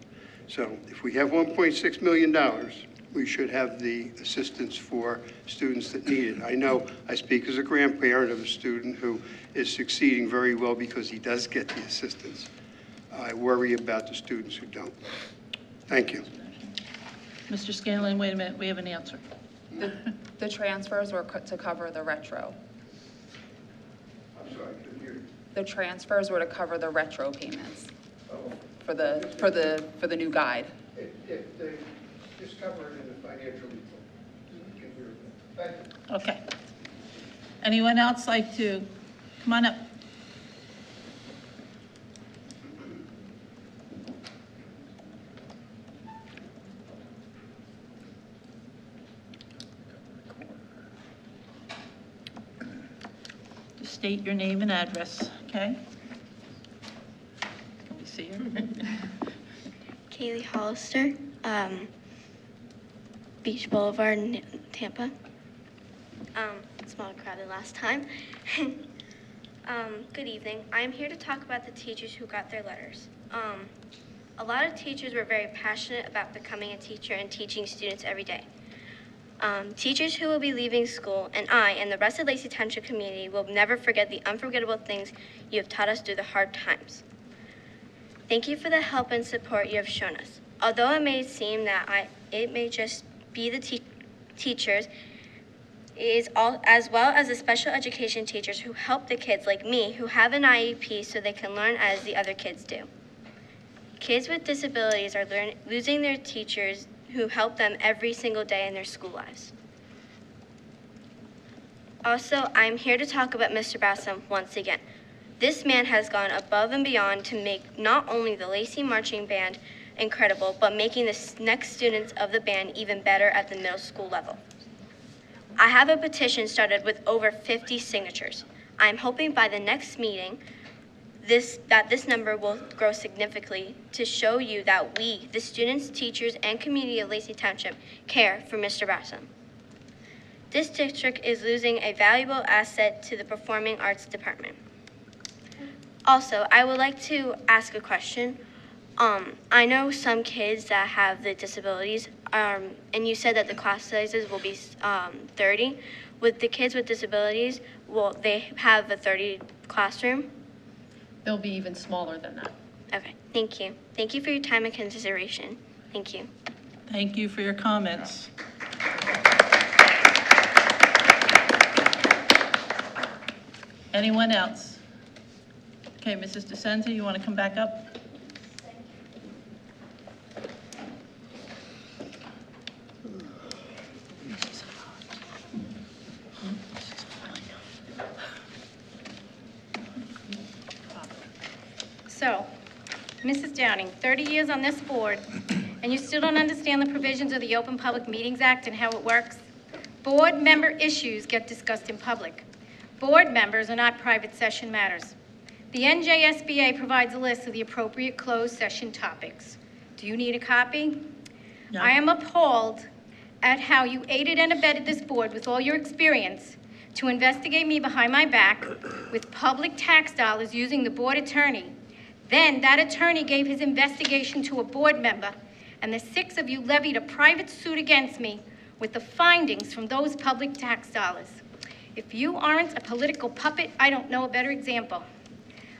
So if we have $1.6 million, we should have the assistance for students that need it. I know I speak as a grandparent of a student who is succeeding very well because he does get the assistance. I worry about the students who don't. Thank you. Mr. Scanlon, wait a minute, we have an answer. The transfers were to cover the retro. I'm sorry, I couldn't hear you. The transfers were to cover the retro payments for the new guide. If they just cover it in the financial report. Thank you. Okay. Anyone else like to come on up? Just state your name and address, okay? Can we see her? Kaylee Hollister, Beach Boulevard, Tampa. Smaller crowd than last time. Good evening. I'm here to talk about the teachers who got their letters. A lot of teachers were very passionate about becoming a teacher and teaching students every day. Teachers who will be leaving school, and I and the rest of Lacey Township community will never forget the unforgettable things you have taught us through the hard times. Thank you for the help and support you have shown us. Although it may seem that it may just be the teachers, as well as the special education teachers who help the kids like me who have an IEP so they can learn as the other kids do. Kids with disabilities are losing their teachers who help them every single day in their school lives. Also, I'm here to talk about Mr. Bassam once again. This man has gone above and beyond to make not only the Lacey Marching Band incredible, but making the next students of the band even better at the middle school level. I have a petition started with over 50 signatures. I'm hoping by the next meeting that this number will grow significantly to show you that we, the students, teachers, and community of Lacey Township, care for Mr. Bassam. This district is losing a valuable asset to the Performing Arts Department. Also, I would like to ask a question. I know some kids that have the disabilities, and you said that the class sizes will be 30. With the kids with disabilities, will they have a 30 classroom? They'll be even smaller than that. Okay, thank you. Thank you for your time and consideration. Thank you. Thank you for your comments. Anyone else? Okay, Mrs. DeSenza, you want to come back up? So, Mrs. Downing, 30 years on this board, and you still don't understand the provisions of the Open Public Meetings Act and how it works? Board member issues get discussed in public. Board members are not private session matters. The NJSBA provides a list of the appropriate closed session topics. Do you need a copy? No. I am appalled at how you aided and abetted this board with all your experience to investigate me behind my back with public tax dollars using the board attorney. Then that attorney gave his investigation to a board member, and the 6 of you levied a private suit against me with the findings from those public tax dollars. If you aren't a political puppet, I don't know a better example.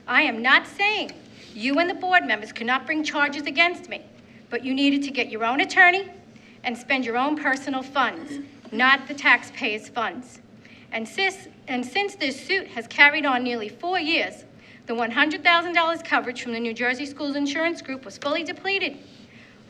I am not saying you and the board members could not bring charges against me, but you needed to get your own attorney and spend your own personal funds, not the taxpayers' funds. And since this suit has carried on nearly 4 years, the $100,000 coverage from the New Jersey Schools Insurance Group was fully depleted.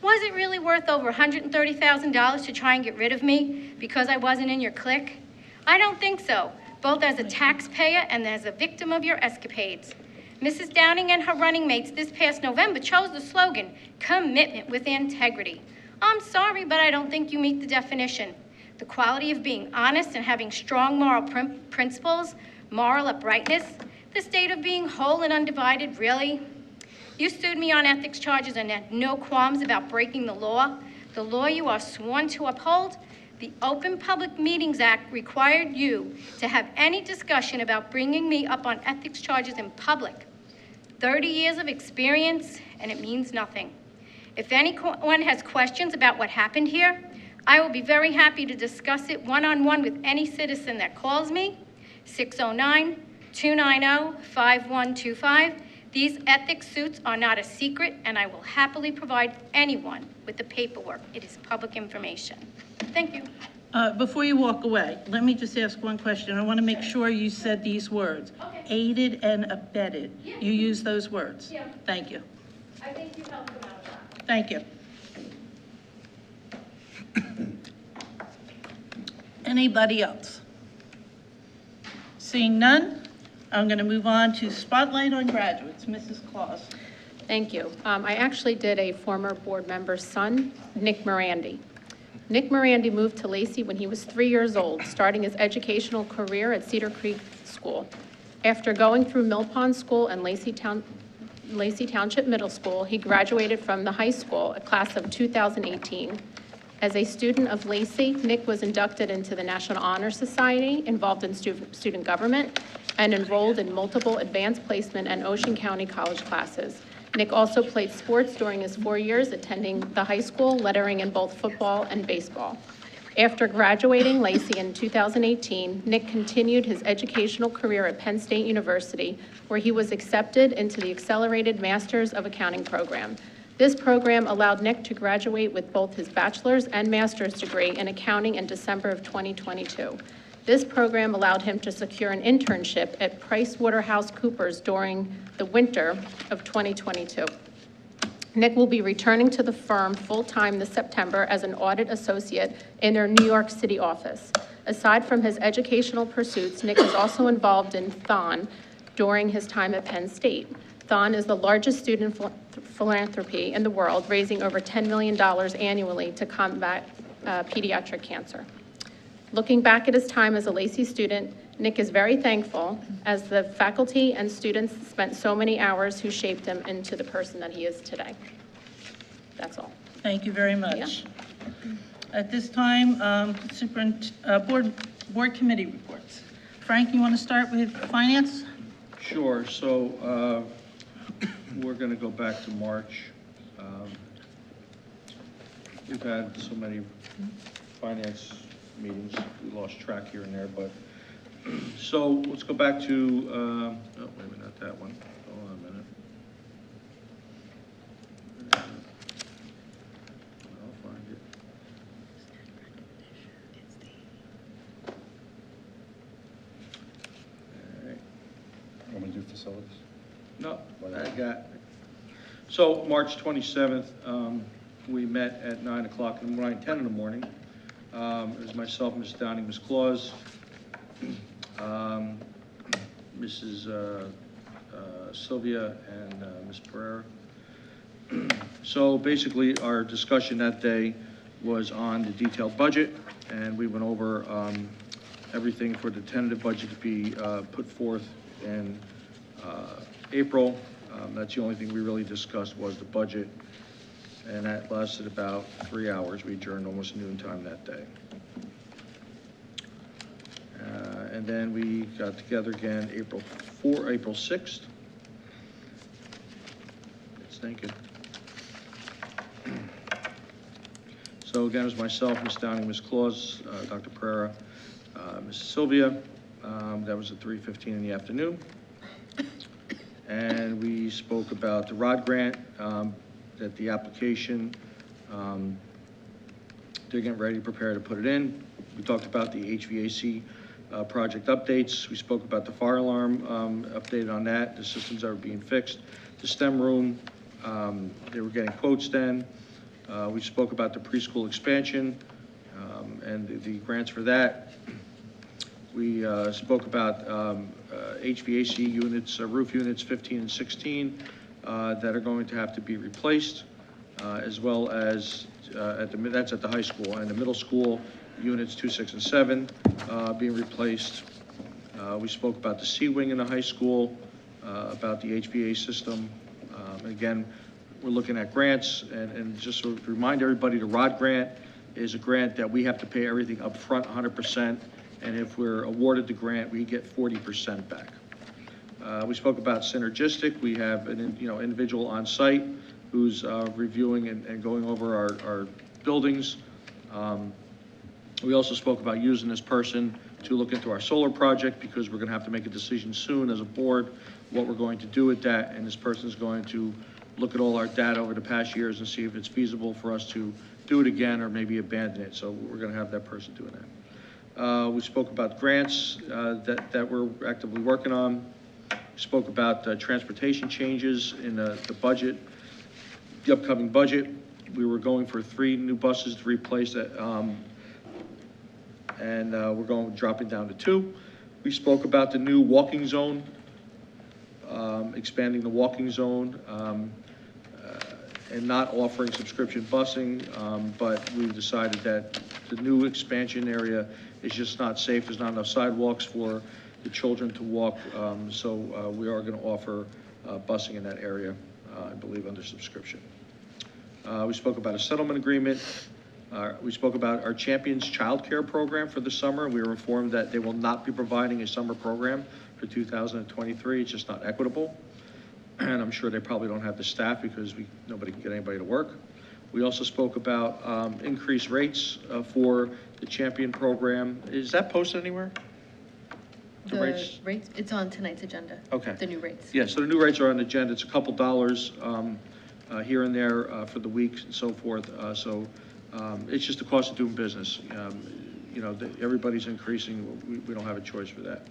Was it really worth over $130,000 to try and get rid of me because I wasn't in your clique? I don't think so, both as a taxpayer and as a victim of your escapades. Mrs. Downing and her running mates this past November chose the slogan, commitment with integrity. I'm sorry, but I don't think you meet the definition. The quality of being honest and having strong moral principles, moral uprightness, the state of being whole and undivided, really? You sued me on ethics charges and had no qualms about breaking the law you are sworn to uphold. The Open Public Meetings Act required you to have any discussion about bringing me up on ethics charges in public. 30 years of experience, and it means nothing. If anyone has questions about what happened here, I will be very happy to discuss it one-on-one with any citizen that calls me, 609-290-5125. These ethics suits are not a secret, and I will happily provide anyone with the paperwork. It is public information. Thank you. Before you walk away, let me just ask one question. I want to make sure you said these words. Okay. Aided and abetted. Yeah. You used those words. Yeah. Thank you. I think you helped them out a lot. Thank you. Anybody else? Seeing none, I'm going to move on to Spotlight on Graduates. Mrs. Claus. Thank you. I actually did a former board member's son, Nick Morandi. Nick Morandi moved to Lacey when he was 3 years old, starting his educational career at Cedar Creek School. After going through Mill Pond School and Lacey Township Middle School, he graduated from the high school, a class of 2018. As a student of Lacey, Nick was inducted into the National Honor Society, involved in student government, and enrolled in multiple advanced placement and Ocean County College classes. Nick also played sports during his 4 years attending the high school, lettering in both football and baseball. After graduating Lacey in 2018, Nick continued his educational career at Penn State University, where he was accepted into the Accelerated Masters of Accounting program. This program allowed Nick to graduate with both his bachelor's and master's degree in accounting in December of 2022. This program allowed him to secure an internship at PricewaterhouseCoopers during the winter of 2022. Nick will be returning to the firm full-time this September as an audit associate in their New York City office. Aside from his educational pursuits, Nick is also involved in Thon during his time at Penn State. Thon is the largest student philanthropy in the world, raising over $10 million annually to combat pediatric cancer. Looking back at his time as a Lacey student, Nick is very thankful as the faculty and students spent so many hours who shaped him into the person that he is today. That's all. Thank you very much. At this time, board committee reports. Frank, you want to start with finance? Sure. So we're going to go back to March. We've had so many finance meetings, we lost track here and there, but so let's go back to, oh, wait a minute, not that one. Hold on a minute. I'll find it. All right. Want me to do facilities? No, I got, so March 27th, we met at 9 o'clock in the morning, 10 in the morning. It was myself, Ms. Downing, Ms. Claus, Mrs. Sylvia, and Ms. Pereira. So basically, our discussion that day was on the detailed budget, and we went over everything for the tentative budget to be put forth in April. That's the only thing we really discussed was the budget, and that lasted about 3 hours. We adjourned almost noontime that day. And then we got together again April 6th. It's thinking. So again, it was myself, Ms. Downing, Ms. Claus, Dr. Pereira, Ms. Sylvia. That was at 3:15 in the afternoon. And we spoke about the ROD grant, that the application, they're getting ready to prepare to put it in. We talked about the HVAC project updates. We spoke about the fire alarm update on that, the systems that were being fixed. The STEM room, they were getting quotes then. We spoke about the preschool expansion and the grants for that. We spoke about HVAC units, roof units 15 and 16 that are going to have to be replaced, as well as that's at the high school, and the middle school units 2, 6, and 7 being replaced. We spoke about the C-wing in the high school, about the HVAC system. Again, we're looking at grants, and just to remind everybody, the ROD grant is a grant that we have to pay everything up front 100%, and if we're awarded the grant, we get 40% back. We spoke about synergistic. We have an individual on site who's reviewing and going over our buildings. We also spoke about using this person to look into our solar project, because we're going to have to make a decision soon as a board what we're going to do with that, and this person is going to look at all our data over the past years and see if it's feasible for us to do it again or maybe abandon it. So we're going to have that person doing that. We spoke about grants that we're actively working on. We spoke about transportation changes in the budget, the upcoming budget. We were going for 3 new buses to replace that, and we're dropping down to 2. We spoke about the new walking zone, expanding the walking zone, and not offering subscription busing, but we've decided that the new expansion area is just not safe. There's not enough sidewalks for the children to walk, so we are going to offer busing in that area, I believe, under subscription. We spoke about a settlement agreement We spoke about our Champions Child Care program for the summer. We were informed that they will not be providing a summer program for 2023. It's just not equitable. And I'm sure they probably don't have the staff because nobody can get anybody to work. We also spoke about increased rates for the Champion program. Is that posted anywhere? The rates? It's on tonight's agenda. Okay. The new rates. Yeah, so the new rates are on the agenda. It's a couple dollars here and there for the weeks and so forth. It's just the cost of doing business. Everybody's increasing. We don't have a choice for that.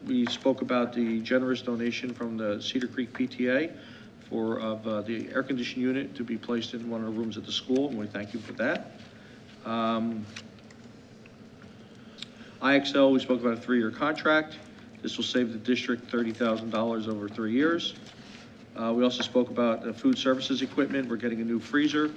We spoke about the generous donation from the Cedar Creek PTA of the air conditioning unit to be placed in one of the rooms at the school, and we thank you for that. IXL, we spoke about a 3-year contract. This will save the district $30,000 over 3 years. We also spoke about the food services equipment. We're getting a new freezer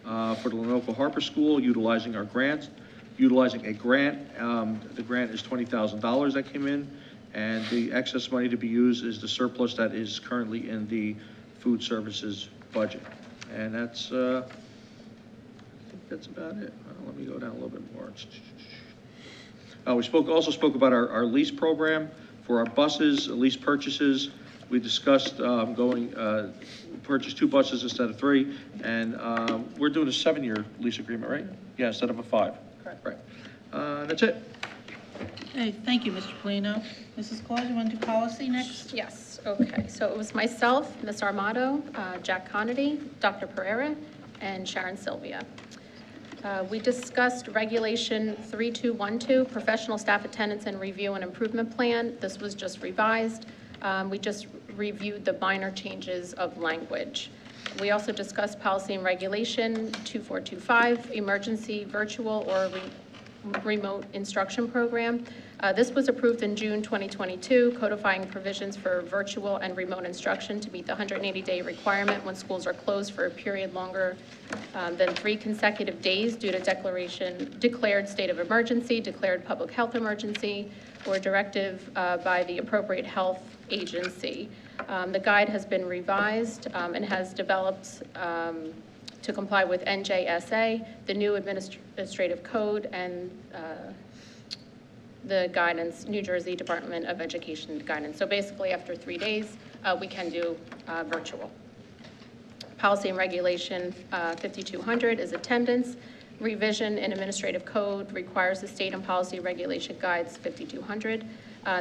for the Lenoka Harper School, utilizing a grant. The grant is $20,000 that came in, and the excess money to be used is the surplus that is currently in the food services budget. And that's, I think that's about it. Let me go down a little bit more. We also spoke about our lease program for our buses, lease purchases. We discussed purchase 2 buses instead of 3, and we're doing a 7-year lease agreement, right? Yeah, instead of a 5. Correct. Right. That's it. Okay, thank you, Mr. Polino. Mrs. Claus, you want to do policy next? Yes, okay. So it was myself, Ms. Armato, Jack Conity, Dr. Pereira, and Sharon Sylvia. We discussed Regulation 3212, Professional Staff Attendance and Review and Improvement Plan. This was just revised. We just reviewed the minor changes of language. We also discussed Policy and Regulation 2425, Emergency Virtual or Remote Instruction Program. This was approved in June 2022, codifying provisions for virtual and remote instruction to meet the 180-day requirement when schools are closed for a period longer than 3 consecutive days due to declared state of emergency, declared public health emergency, or directive by the appropriate health agency. The guide has been revised and has developed to comply with NJSA, the new administrative code, and the guidance, New Jersey Department of Education guidance. So basically, after 3 days, we can do virtual. Policy and Regulation 5200 is attendance. Revision in Administrative Code requires the state and policy regulation guides 5200.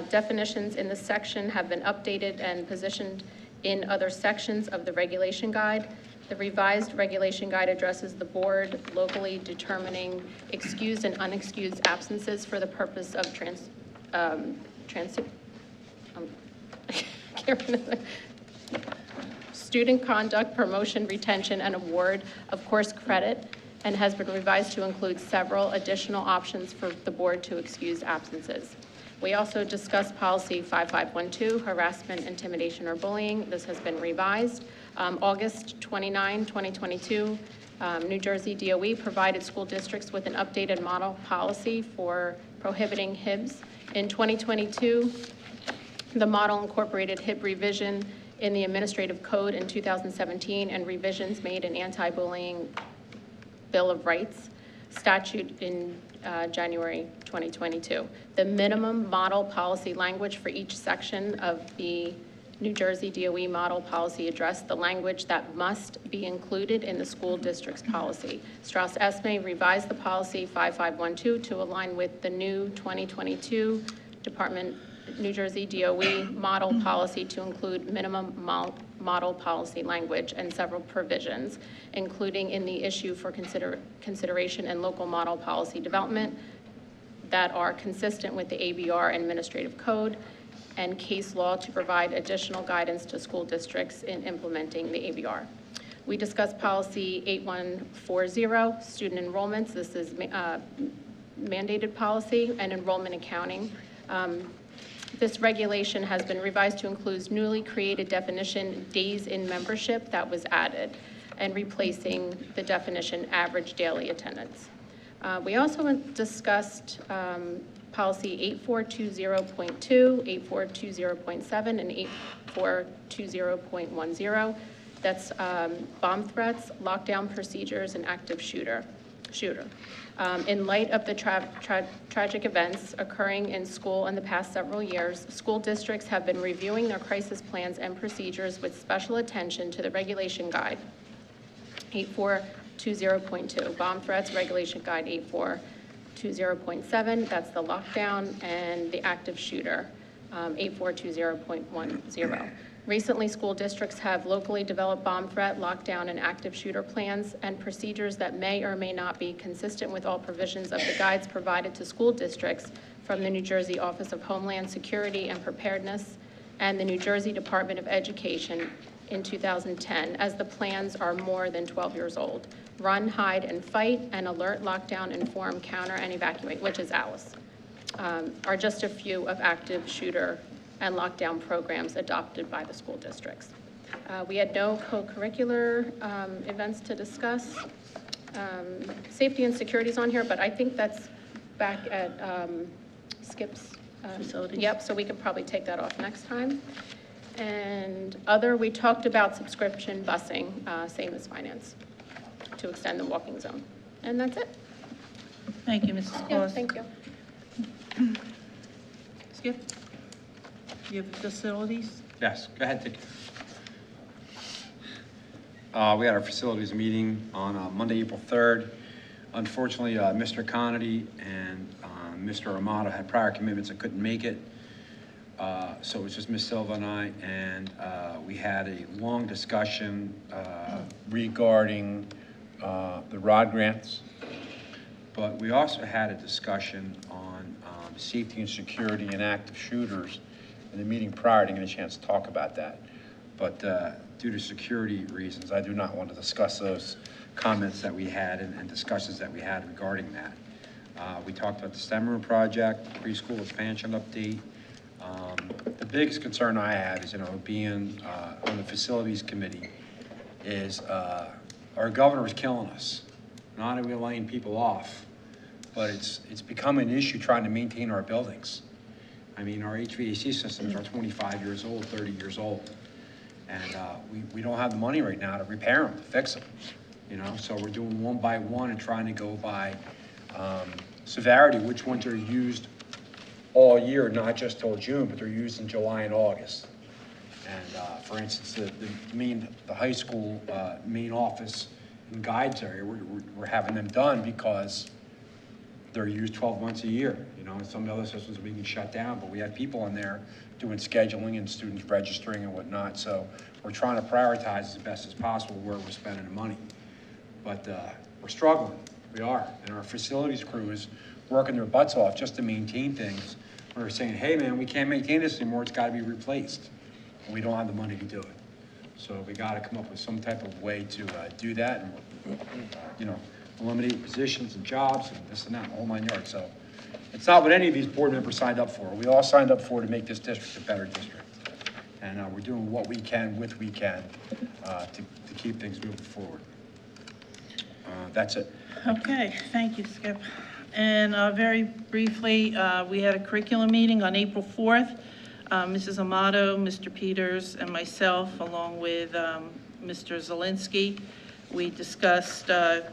Definitions in this section have been updated and positioned in other sections of the regulation guide. The revised regulation guide addresses the board locally determining excused and unexcused absences for the purpose of student conduct, promotion, retention, and award of course credit, and has been revised to include several additional options for the board to excuse absences. We also discussed Policy 5512, harassment, intimidation, or bullying. This has been revised. August 29, 2022, New Jersey DOE provided school districts with an updated model policy for prohibiting HIBs. In 2022, the model incorporated HIB revision in the administrative code in 2017 and revisions made in anti-bullying Bill of Rights statute in January 2022. The minimum model policy language for each section of the New Jersey DOE model policy addressed the language that must be included in the school district's policy. Strauss Esme revised the policy 5512 to align with the new 2022 New Jersey DOE model policy to include minimum model policy language and several provisions, including in the issue for consideration and local model policy development that are consistent with the ABR and administrative code, and case law to provide additional guidance to school districts in implementing the ABR. We discussed Policy 8140, student enrollments. This is mandated policy and enrollment accounting. This regulation has been revised to include newly created definition, days in membership, that was added, and replacing the definition, average daily attendance. We also discussed Policy 8420.2, 8420.7, and 8420.10. That's bomb threats, lockdown procedures, and active shooter. In light of the tragic events occurring in school in the past several years, school districts have been reviewing their crisis plans and procedures with special attention to the regulation guide 8420.2, bomb threats regulation guide 8420.7, that's the lockdown, and the active shooter 8420.10. Recently, school districts have locally developed bomb threat, lockdown, and active shooter plans and procedures that may or may not be consistent with all provisions of the guides provided to school districts from the New Jersey Office of Homeland Security and Preparedness and the New Jersey Department of Education in 2010, as the plans are more than 12 years old. Run, hide, and fight, and alert, lockdown, inform, counter, and evacuate, which is ALICE, are just a few of active shooter and lockdown programs adopted by the school districts. We had no co-curricular events to discuss. Safety and security is on here, but I think that's back at Skip's Facilities. Yep, so we could probably take that off next time. And other, we talked about subscription busing, same as finance, to extend the walking zone. And that's it. Thank you, Mrs. Yeah, Claus. thank you. Skip? You have facilities? Yes, go ahead, Dick. We had our facilities meeting on Monday, April 3rd. Unfortunately, Mr. Conity and Mr. Amato had prior commitments and couldn't make it. So it was just Ms. Silva and I, and we had a long discussion Regarding the ROD grants, but we also had a discussion on safety and security and active shooters. In the meeting prior, I didn't get a chance to talk about that. but due to security reasons, I do not want to discuss those comments that we had and discussions that we had regarding that. We talked about the STEM room project, preschool expansion update. The biggest concern I have is, being on the facilities committee is our governor is killing us. Not only are we laying people off, but it's become an issue trying to maintain our buildings. I mean, our HVAC systems are 25 years old, 30 years old. And we don't have the money right now to repair them, to fix them, So we're doing one by one and trying to go by severity, which ones are used all year, not just till June, but they're used in July and August. And for instance, the high school main office and guides area, we're having them done because they're used 12 months a year. And some other systems are being shut down, but we have people in there doing scheduling and students registering and whatnot. So we're trying to prioritize as best as possible where we're spending the money. But we're struggling, we are. And our facilities crew is working their butts off just to maintain things. We're saying, hey man, we can't maintain this anymore, it's gotta be replaced. And we don't have the money to do it. So we gotta come up with some type of way to do that and, eliminate positions and jobs and this and that, whole 9 yards. So it's not what any of these board members signed up for. We all signed up for to make this district a better district. And we're doing what we can to keep things moving forward. That's it. Okay, thank you, Skip. And very briefly, we had a curriculum meeting on April 4th. Mrs. Amato, Mr. Peters, and myself, along with Mr. Zielinski, we discussed the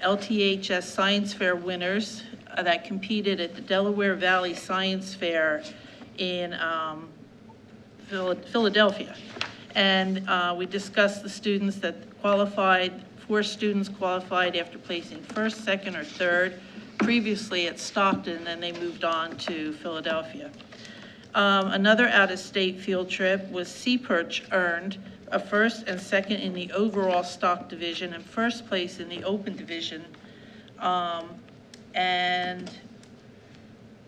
LTHS Science Fair winners that competed at the Delaware Valley Science Fair in Philadelphia. And we discussed the students that qualified. 4 students qualified after placing first, second, or third previously at Stockton, and then they moved on to Philadelphia. Another out-of-state field trip was Sea Perch earned a first and second in the overall stock division and first place in the open division. And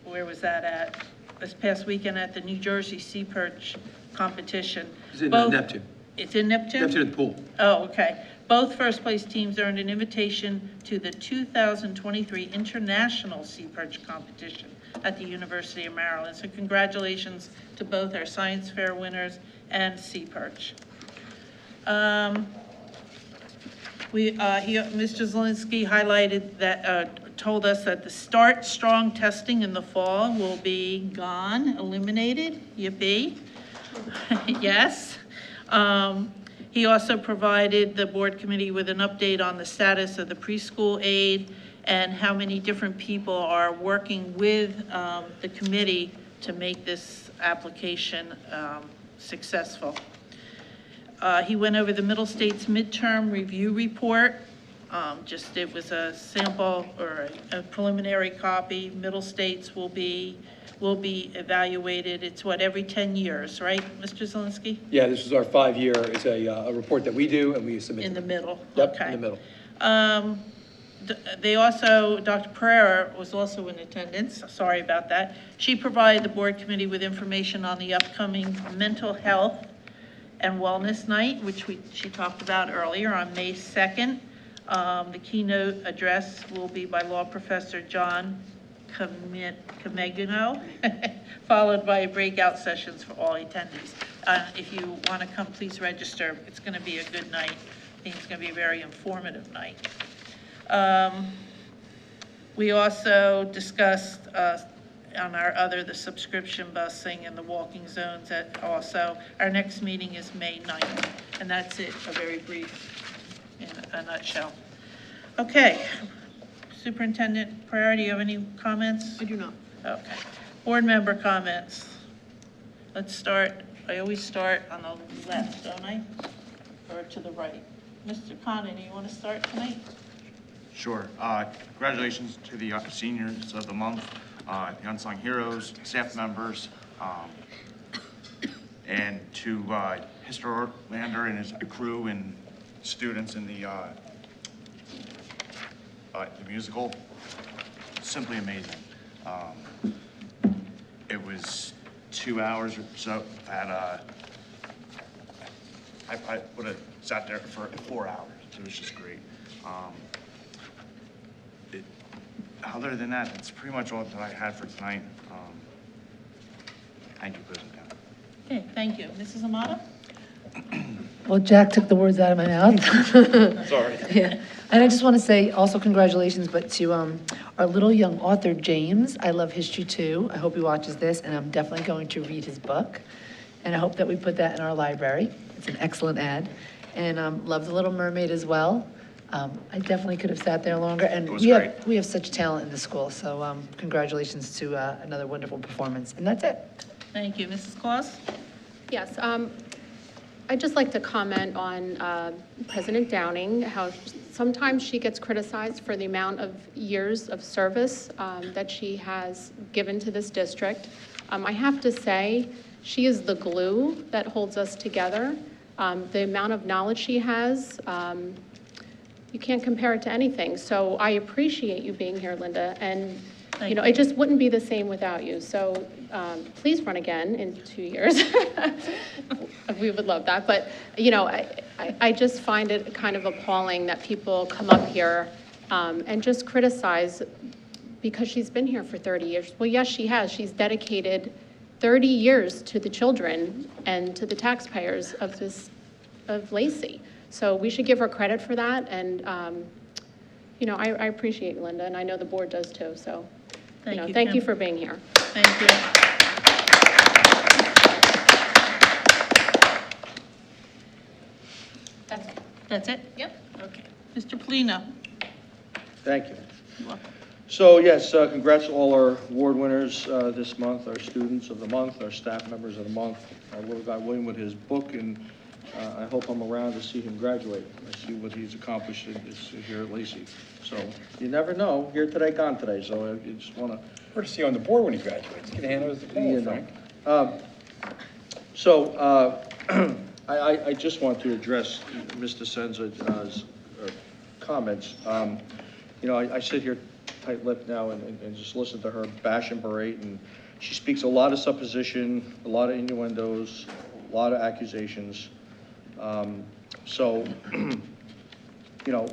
where was that at? This past weekend at the New Jersey Sea Perch competition. It's in Neptune. It's in Neptune? Neptune at the pool. Oh, okay. Both first place teams earned an invitation to the 2023 International Sea Perch competition at the University of Maryland. So congratulations to both our science fair winners and Sea Perch. Mr. Zielinski highlighted that, told us that the Start Strong testing in the fall will be gone, eliminated. Yippee. Yes. He also provided the board committee with an update on the status of the preschool aid and how many different people are working with the committee to make this application successful. He went over the Middle States midterm review report. It was a sample or a preliminary copy. Middle States will be evaluated. It's what, every 10 years, right, Mr. Zelinski? Yeah, this is our 5-year, it's a report that we do and we submit. In the middle? Yep, Okay. in the middle. They also, Dr. Pereira was also in attendance, sorry about that. She provided the board committee with information on the upcoming mental health and wellness night, which she talked about earlier on May 2nd. The keynote address will be by law professor John Comegno, followed by breakout sessions for all attendees. If you want to come, please register. It's going to be a good night. I think it's going to be a very informative night. We also discussed on the subscription busing and the walking zones also. Our next meeting is May 9th, and that's it, a very brief, in a nutshell. Okay, Superintendent Pereira, do you have any comments? I do not. Okay. Board member comments. Let's start, I always start on the left, don't I? Or to the right? Mr. Conan, you want to start tonight? Sure. Congratulations to the seniors of the month, the unsung heroes, staff members, and to Mr. Orlander and his crew and students in the musical. Simply amazing. It was 2 hours or so that I would have sat there for 4 hours. It was just great. Other than that, that's pretty much all that I had for tonight. Thank you, President. Okay, thank you. Mrs. Amato? Well, Jack took the words out of my mouth. Sorry. Yeah, and I just want to say also congratulations, but to our little young author, James. I love history too. I hope he watches this, and I'm definitely going to read his book. And I hope that we put that in our library. It's an excellent ad. And love The Little Mermaid as well. I definitely could have sat there longer, and we have such talent in the school, so congratulations to another wonderful performance, and that's it. Thank you. Mrs. Claus? Yes, I'd just like to comment on President Downing, how sometimes she gets criticized for the amount of years of service that she has given to this district. I have to say, she is the glue that holds us together. The amount of knowledge she has, you can't compare it to anything. So I appreciate you being here, Linda, and it just wouldn't be the same without you. So please run again in 2 years. We would love that. But, I just find it kind of appalling that people come up here and just criticize because she's been here for 30 years. Well, yes, she has. She's dedicated 30 years to the children and to the taxpayers of Lacey. So we should give her credit for that. And, I appreciate Linda, and I know the board does too. So, thank you for being here. Thank you. That's it? Yep. Okay. Mr. Polino? Thank you. You're welcome. So yes, congrats to all our award winners this month, our students of the month, our staff members of the month, our little guy William with his book, and I hope I'm around to see him graduate. I see what he's accomplished here at Lacey. So you never know, here today, gone today, so I just want to... We're to see you on the board when he graduates. Get a hand over the diploma, Frank. I just want to address Mr. Senza's comments. I sit here tight-lipped now and just listen to her bash and berate, and she speaks a lot of supposition, a lot of innuendos, a lot of accusations.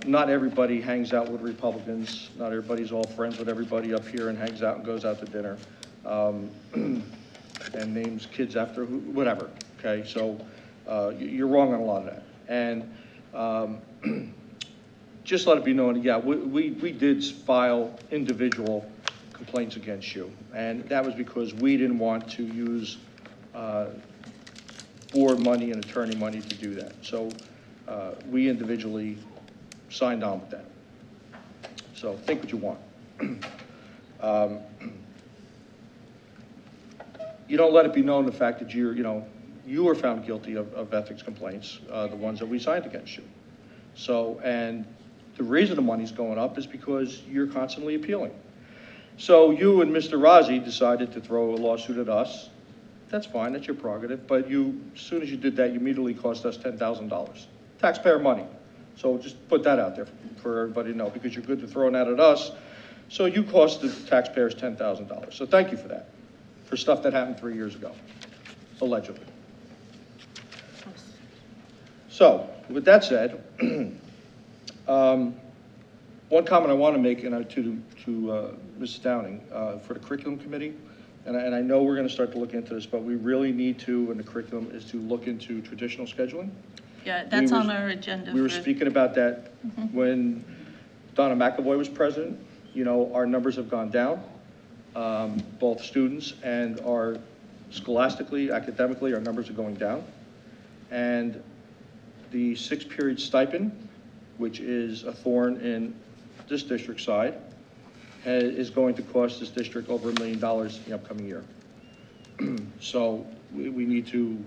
Not everybody hangs out with Republicans. Not everybody's all friends with everybody up here and hangs out and goes out to dinner and names kids after whatever, okay? So you're wrong on a lot of that. And just let it be known, yeah, we did file individual complaints against you. And that was because we didn't want to use board money and attorney money to do that. So we individually signed on with that. So think what you want. You don't let it be known the fact that you were found guilty of ethics complaints, the ones that we signed against you. So, and the reason the money's going up is because you're constantly appealing. So you and Mr. Razi decided to throw a lawsuit at us. That's fine, that's your prerogative, but as soon as you did that, you immediately cost us $10,000. Taxpayer money. So just put that out there for everybody to know, because you're good to throwing that at us. So you cost the taxpayers $10,000. So thank you for that, for stuff that happened 3 years ago, allegedly. So, with that said, one comment I want to make to Mrs. Downing, for the curriculum committee, and I know we're going to start to look into this, but we really need to, in the curriculum, is to look into traditional scheduling. Yeah, that's on our agenda. We were speaking about that when Donna McAvoy was president. Our numbers have gone down, both students and scholastically, academically, our numbers are going down. And the 6-period stipend, which is a thorn in this district's side, is going to cost this district over $1 million in the upcoming year. So we need to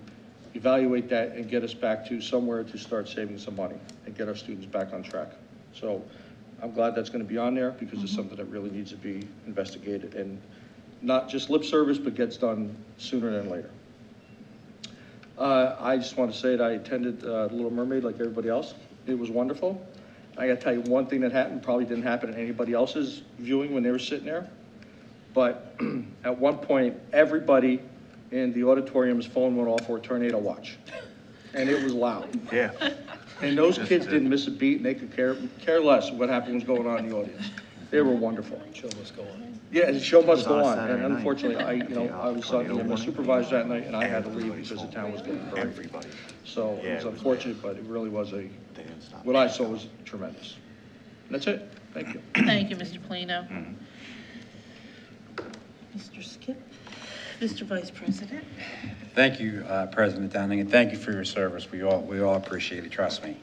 evaluate that and get us back to somewhere to start saving some money and get our students back on track. So I'm glad that's going to be on there, because it's something that really needs to be investigated, and not just lip service, but gets done sooner than later. I just want to say that I attended The Little Mermaid like everybody else. It was wonderful. I got to tell you one thing that happened, probably didn't happen at anybody else's viewing when they were sitting there. But at one point, everybody in the auditorium's phone went off for a tornado watch. And it was loud. Yeah. And those kids didn't miss a beat, and they could care less what happened was going on in the audience. They were wonderful. Show must go on. Yeah, the show must go on. Saturday And night. unfortunately, I was talking to my supervisor that night, and I had to leave because the town was getting burned. Everybody. So Yeah, it was it was unfortunate, but it really was They didn't stop. what I saw was tremendous. And that's it. Thank you. Thank you, Mr. Polino. Mr. Skip, Mr. Vice President. Thank you, President Downing, and thank you for your service. We all appreciate it, trust me.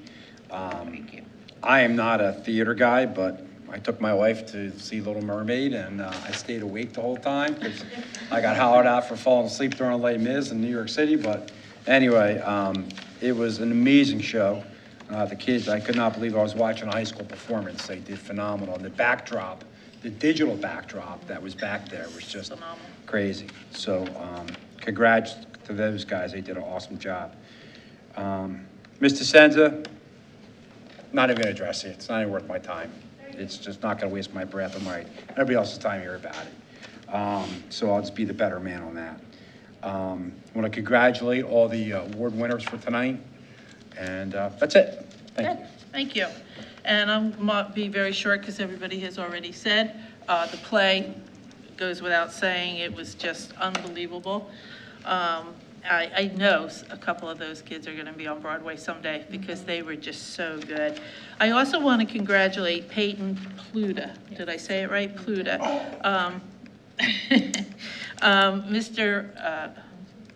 Thank you. I am not a theater guy, but I took my wife to see Little Mermaid, and I stayed awake the whole time because I got hollered out for falling asleep during Les Mis in New York City. But anyway, it was an amazing show. The kids, I could not believe I was watching a high school performance. They did phenomenal. And the backdrop, the digital backdrop that was back there was just crazy. So congrats to those guys. They did an awesome job. Mr. Senza, not even going to address it. It's not even worth my time. It's just not going to waste my breath or everybody else's time here about it. So I'll just be the better man on that. I want to congratulate all the award winners for tonight. And that's it. Thank you. Thank you. And I'm going to be very short because everybody has already said. The play goes without saying, it was just unbelievable. I know a couple of those kids are going to be on Broadway someday because they were just so good. I also want to congratulate Peyton Pluta. Did I say it right? Pluta.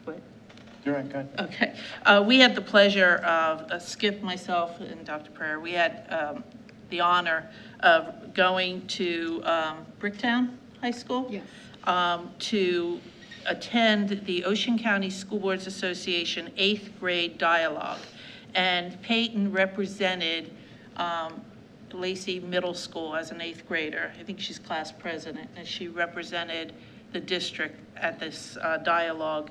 What? You're right, go ahead. Okay. We had the pleasure of, Skip, myself, and Dr. Pereira, we had the honor of going to Bricktown High School. Yes. To attend the Ocean County School Boards Association 8th grade dialogue. And Peyton represented Lacey Middle School as an 8th grader. I think she's class president, and she represented the district at this dialogue.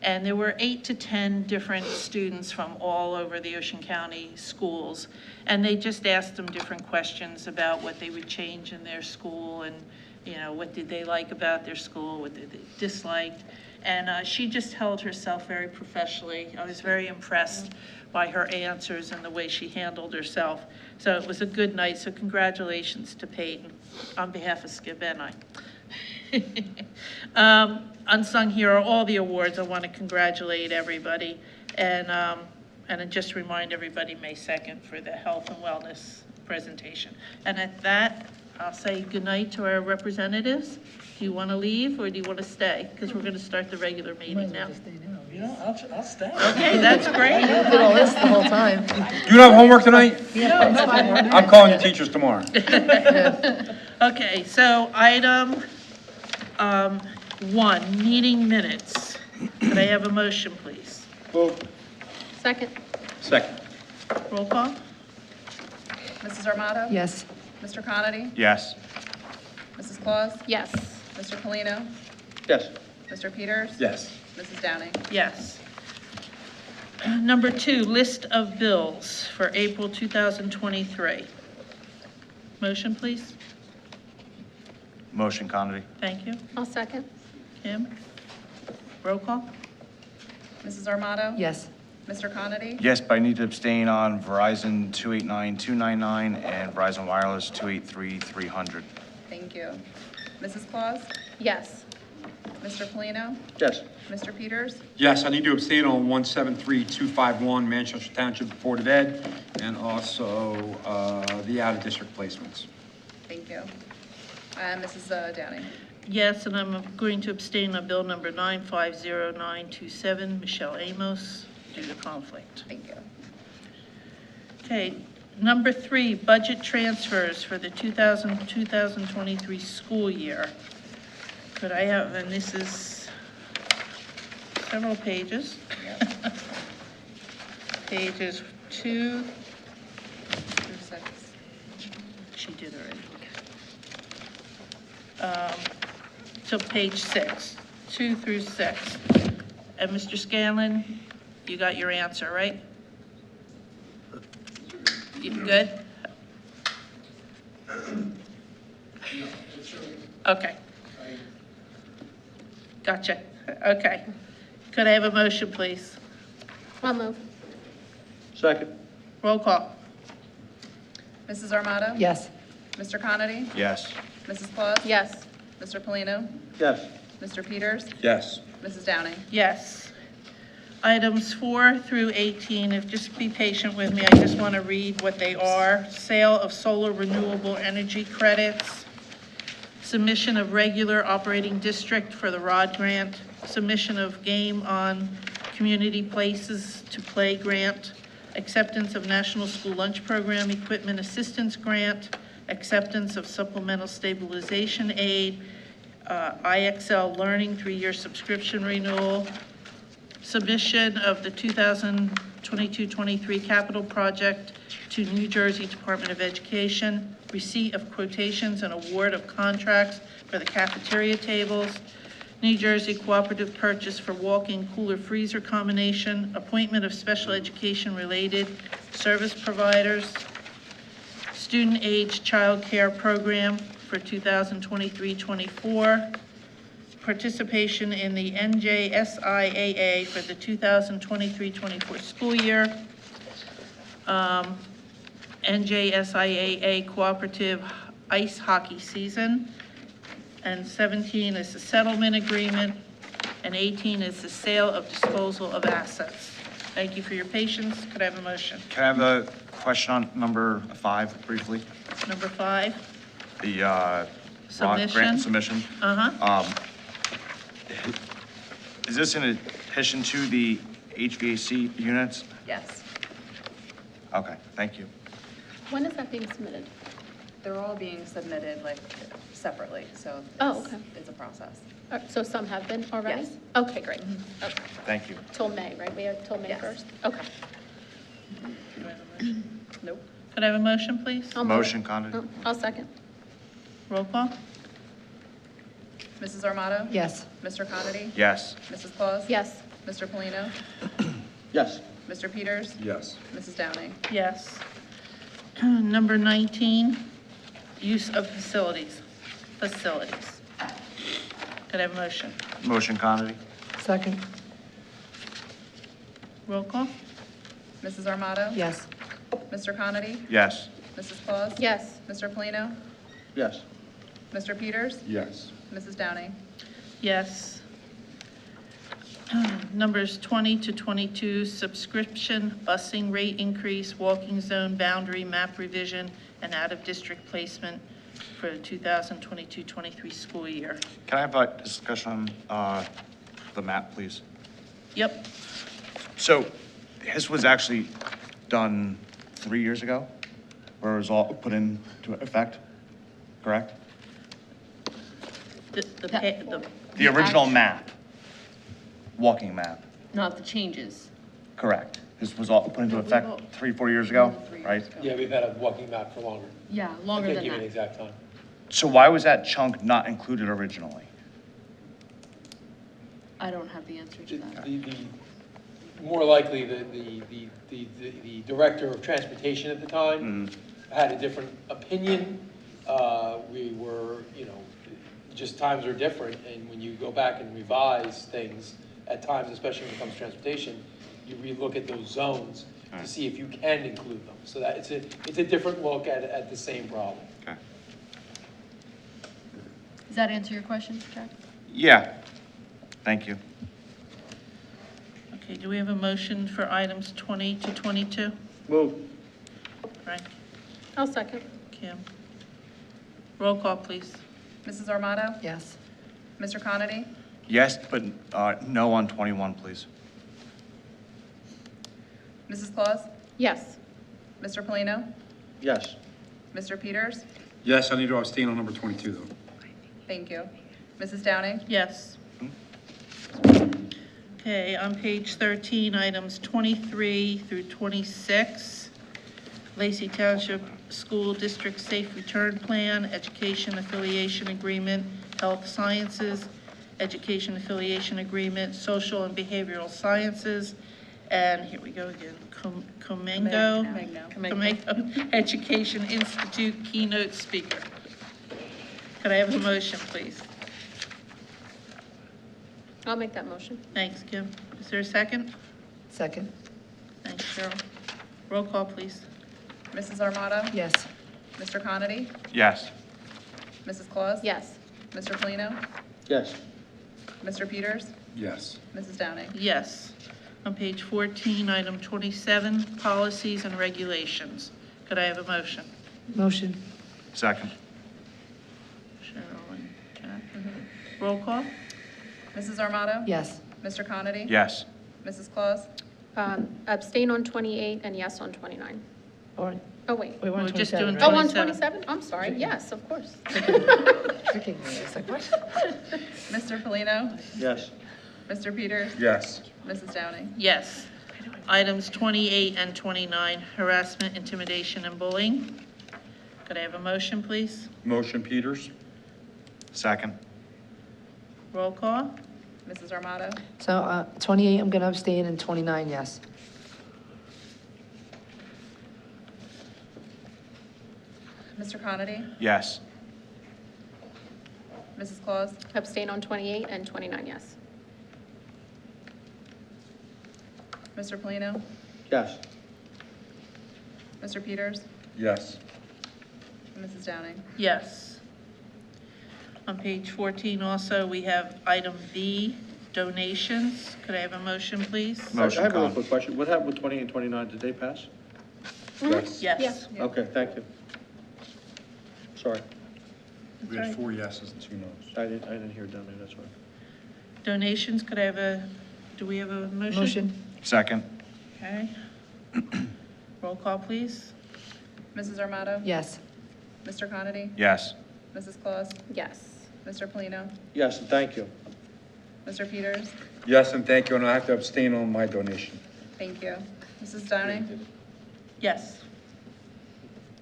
And there were 8 to 10 different students from all over the Ocean County schools. And they just asked them different questions about what they would change in their school, and what did they like about their school, what did they dislike. And she just held herself very professionally. I was very impressed by her answers and the way she handled herself. So it was a good night, so congratulations to Peyton on behalf of Skip and I. Unsung Hero, all the awards, I want to congratulate everybody. And just remind everybody May 2nd for the health and wellness presentation. And at that, I'll say goodnight to our representatives. Do you want to leave or do you want to stay? Because we're going to start the regular meeting now. You know, I'll stay. Okay, that's great. You did all this the whole time. Do you have homework tonight? Yeah, it's fine. I'm calling the teachers tomorrow. Okay, so item 1, meeting minutes. Could I have a motion, please? Second. Second. Roll call? Mrs. Armato? Yes. Mr. Conity? Yes. Mrs. Claus? Yes. Mr. Polino? Yes. Mr. Peters? Yes. Mrs. Downing? Yes. Number 2, list of bills for April 2023. Motion, please? Motion, Conity. Thank you. I'll second. Kim? Roll call? Mrs. Armato? Yes. Mr. Conity? Yes, but I need to abstain on Verizon 289-299 and Verizon Wireless 283-300. Thank you. Mrs. Claus? Yes. Mr. Polino? Yes. Mr. Peters? Yes, I need to abstain on 173251 Manchester Township Board of Ed, and also the out-of-district placements. Thank you. And Mrs. Downing? Yes, and I'm going to abstain on bill number 950927, Michelle Amos, due to conflict. Thank you. Okay, number 3, budget transfers for the 2023 school year. Could I have, and this is several pages. Pages 2 through 6. She did already. So page 6, 2 through 6. And Mr. Scanlon, you got your answer, right? You good? Okay. Gotcha. Okay. Could I have a motion, please? I'll move. Second. Roll call. Mrs. Armato? Yes. Mr. Conity? Yes. Mrs. Claus? Yes. Mr. Polino? Yes. Mr. Peters? Yes. Mrs. Downing? Yes. Items 4 through 18, if just be patient with me, I just want to read what they are. Sale of solar renewable energy credits, submission of regular operating district for the ROD grant, submission of game on community places to play grant, acceptance of National School Lunch Program Equipment Assistance Grant, acceptance of supplemental stabilization aid, IXL Learning 3-year subscription renewal, submission of the 2022-23 capital project to New Jersey Department of Education, receipt of quotations and award of contracts for the cafeteria tables, New Jersey cooperative purchase for walk-in cooler freezer combination, appointment of special education-related service providers, student age child care program for 2023-24, participation in the NJSIAA for the 2023-24 school year, NJSIAA cooperative ice hockey season, and 17 is the settlement agreement, and 18 is the sale of disposal of assets. Thank you for your patience. Could I have a motion? Can I have a question on number 5 briefly? Number 5, The ROD Submission. grant submission. uh-huh. Is this in addition to the HVAC units? Yes. Okay, thank you. When is that being submitted? They're all being submitted like separately, so Oh, it's, okay. it's a process. So some have been already? Yes. Okay, great. Okay. Thank you. Till May, right? We have till May Yes. 1st? Okay. Nope. Could I have a motion, please? I'll move it. Motion, Condon. Oh, I'll second. Roll call? Mrs. Armato? Yes. Mr. Conity? Yes. Mrs. Claus? Yes. Mr. Polino? Yes. Mr. Peters? Yes. Mrs. Downing? Yes. Number 19, use of facilities. Facilities. Could I have a motion? Motion, Conity. Second. Roll call? Mrs. Armato? Yes. Mr. Conity? Yes. Mrs. Claus? Yes. Mr. Polino? Yes. Mr. Peters? Yes. Mrs. Downing? Yes. Numbers 20 to 22, subscription, busing rate increase, walking zone boundary map revision, and out-of-district placement for the 2022-23 school year. Can I have a discussion on the map, please? Yep. So this was actually done 3 years ago, or it was all put into effect, correct? The original map, walking map, Not the changes. correct. This was all put into effect 3-4 years ago, right? Yeah, we've had a walking map for longer. Yeah, longer I than can't give you an that. exact time. So why was that chunk not included originally? I don't have the answer to that. More likely, the director of transportation at the time had a different opinion. We were, just times are different, and when you go back and revise things, at times, especially when it comes to transportation, you relook at those zones to see if you can include them. So that it's a different look at the same problem. Okay. Does that answer your question, Jack? Yeah, thank you. Okay, do we have a motion for items 20 to 22? Move. Frank, I'll second. Kim. Roll call, please. Mrs. Armato? Yes. Mr. Conity? Yes, but no on 21, please. Mrs. Claus? Yes. Mr. Polino? Yes. Mr. Peters? Yes, I need to abstain on number 22, though. Thank you. Mrs. Downing? Yes. Okay, on page 13, items 23 through 26, Lacey Township School District Safe Return Plan, Education Affiliation Agreement, Health Sciences, Education Affiliation Agreement, Social and Behavioral Sciences, and here we go again, Comengo Education Institute Keynote Speaker. Could I have a motion, please? I'll make that motion. Thanks, Kim. Is there a second? Second. Thanks, Cheryl. Roll call, please. Mrs. Armato? Yes. Mr. Conity? Yes. Mrs. Claus? Yes. Mr. Polino? Yes. Mr. Peters? Yes. Mrs. Downing? Yes. On page 14, item 27, Policies and Regulations. Could I have a motion? Motion. Second. Cheryl and Jack. Roll call? Mrs. Armato? Yes. Mr. Conity? Yes. Mrs. Claus? Abstain on 28 and yes on 29. Or, Oh, wait. we We're want just 27, doing right? Oh, on 27. 27? I'm sorry. Yes, of course. Freaking me. It's like, what? Mr. Polino? Yes. Mr. Peters? Yes. Mrs. Downing? Yes. Items 28 and 29, Harassment, Intimidation, and Bullying. Could I have a motion, please? Motion, Peters? Second. Roll call? Mrs. Armato? So 28, I'm going to abstain, and 29, yes. Mr. Conity? Yes. Mrs. Claus? Abstain on 28 and 29, yes. Mr. Polino? Yes. Mr. Peters? Yes. Mrs. Downing? Yes. On page 14 also, we have item B, donations. Could I have a motion, please? Motion, I have a Con. quick question. What happened with 20 and 29? Did they pass? Yes. Yes. Okay, thank you. Sorry, We had 4 yeses and 2 noes. I didn't hear it down there, that's why. Donations, could I have do we have a motion? Motion. Second. Okay. Roll call, please. Mrs. Armato? Yes. Mr. Conity? Yes. Mrs. Claus? Yes. Mr. Polino? Yes, and thank you. Mr. Peters? Yes, and thank you, and I have to abstain on my donation. Thank you. Mrs. Downing? Yes.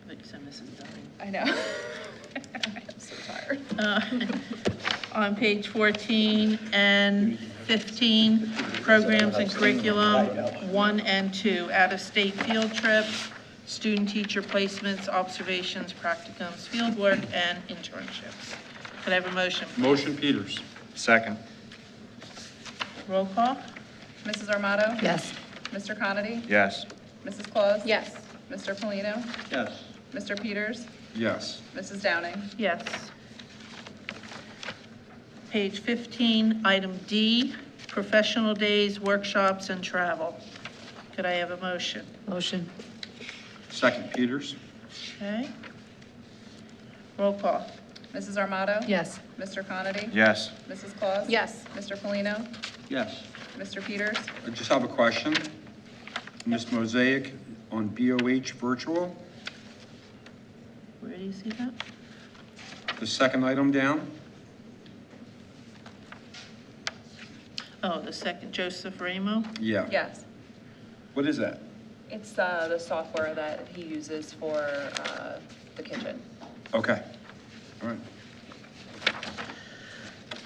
I think you said Mrs. Downing. I know. I'm so tired. On page 14 and 15, programs and curriculum, 1 and 2, out-of-state field trips, student-teacher placements, observations, practicums, fieldwork, and internships. Could I have a motion? please? Motion, Peters? Second. Roll call? Mrs. Armato? Yes. Mr. Conity? Yes. Mrs. Claus? Yes. Mr. Polino? Yes. Mr. Peters? Yes. Mrs. Downing? Yes. Page 15, item D, professional days, workshops, and travel. Could I have a motion? Motion. Second, Peters? Okay. Roll call? Mrs. Armato? Yes. Mr. Conity? Yes. Mrs. Claus? Yes. Mr. Polino? Yes. Mr. Peters? I just have a question. Ms. Mosaic on BOH Virtual, Where do you see that? the second item down. Oh, the second, Joseph Ramo? Yeah. Yes. What is that? It's the software that he uses for the kitchen. Okay, all right.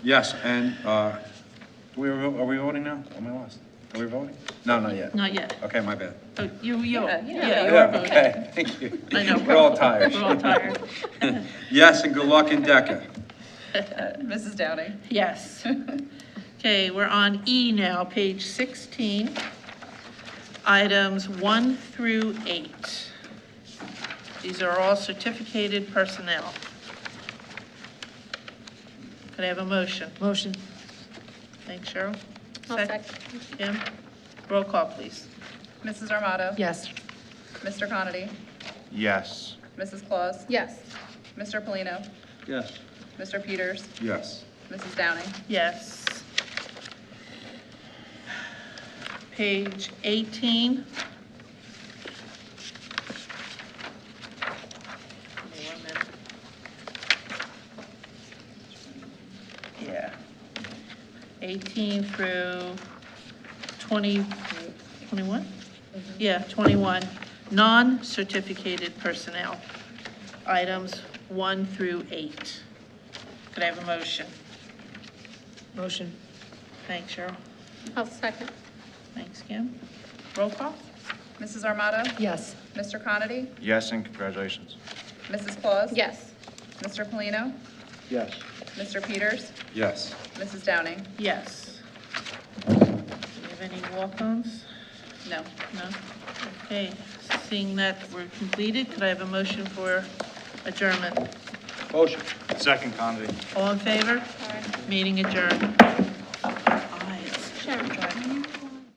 Yes, and, are we voting now? Am I lost? Are we voting? No, not yet. Not yet. Okay, my bad. Oh, you are Yeah, voting. okay, thank you. I know. We're all tired. We're all tired. Yes, and good luck in DECA. Mrs. Downing? Yes. Okay, we're on E now, page 16, items 1 through 8. These are all certificated personnel. Could I have a motion? Motion. Thanks, Cheryl. I'll second. Kim? Roll call, please. Mrs. Armato? Yes. Mr. Conity? Yes. Mrs. Claus? Yes. Mr. Polino? Yes. Mr. Peters? Yes. Mrs. Downing? Yes. Page 18. Give me 1 minute. Yeah. 18 through 20, 21? Yeah, 21. Non-certificated personnel, items 1 through 8. Could I have a motion? Motion. Thanks, Cheryl. I'll second. Thanks, Kim. Roll call? Mrs. Armato? Yes. Mr. Conity? Yes, and congratulations. Mrs. Claus? Yes. Mr. Polino? Yes. Mr. Peters? Yes. Mrs. Downing? Yes. Do you have any walk-ons? No. No? Okay, seeing that we're completed, could I have a motion for adjournment? Motion. Second, Conity. All in favor? Meeting adjourned.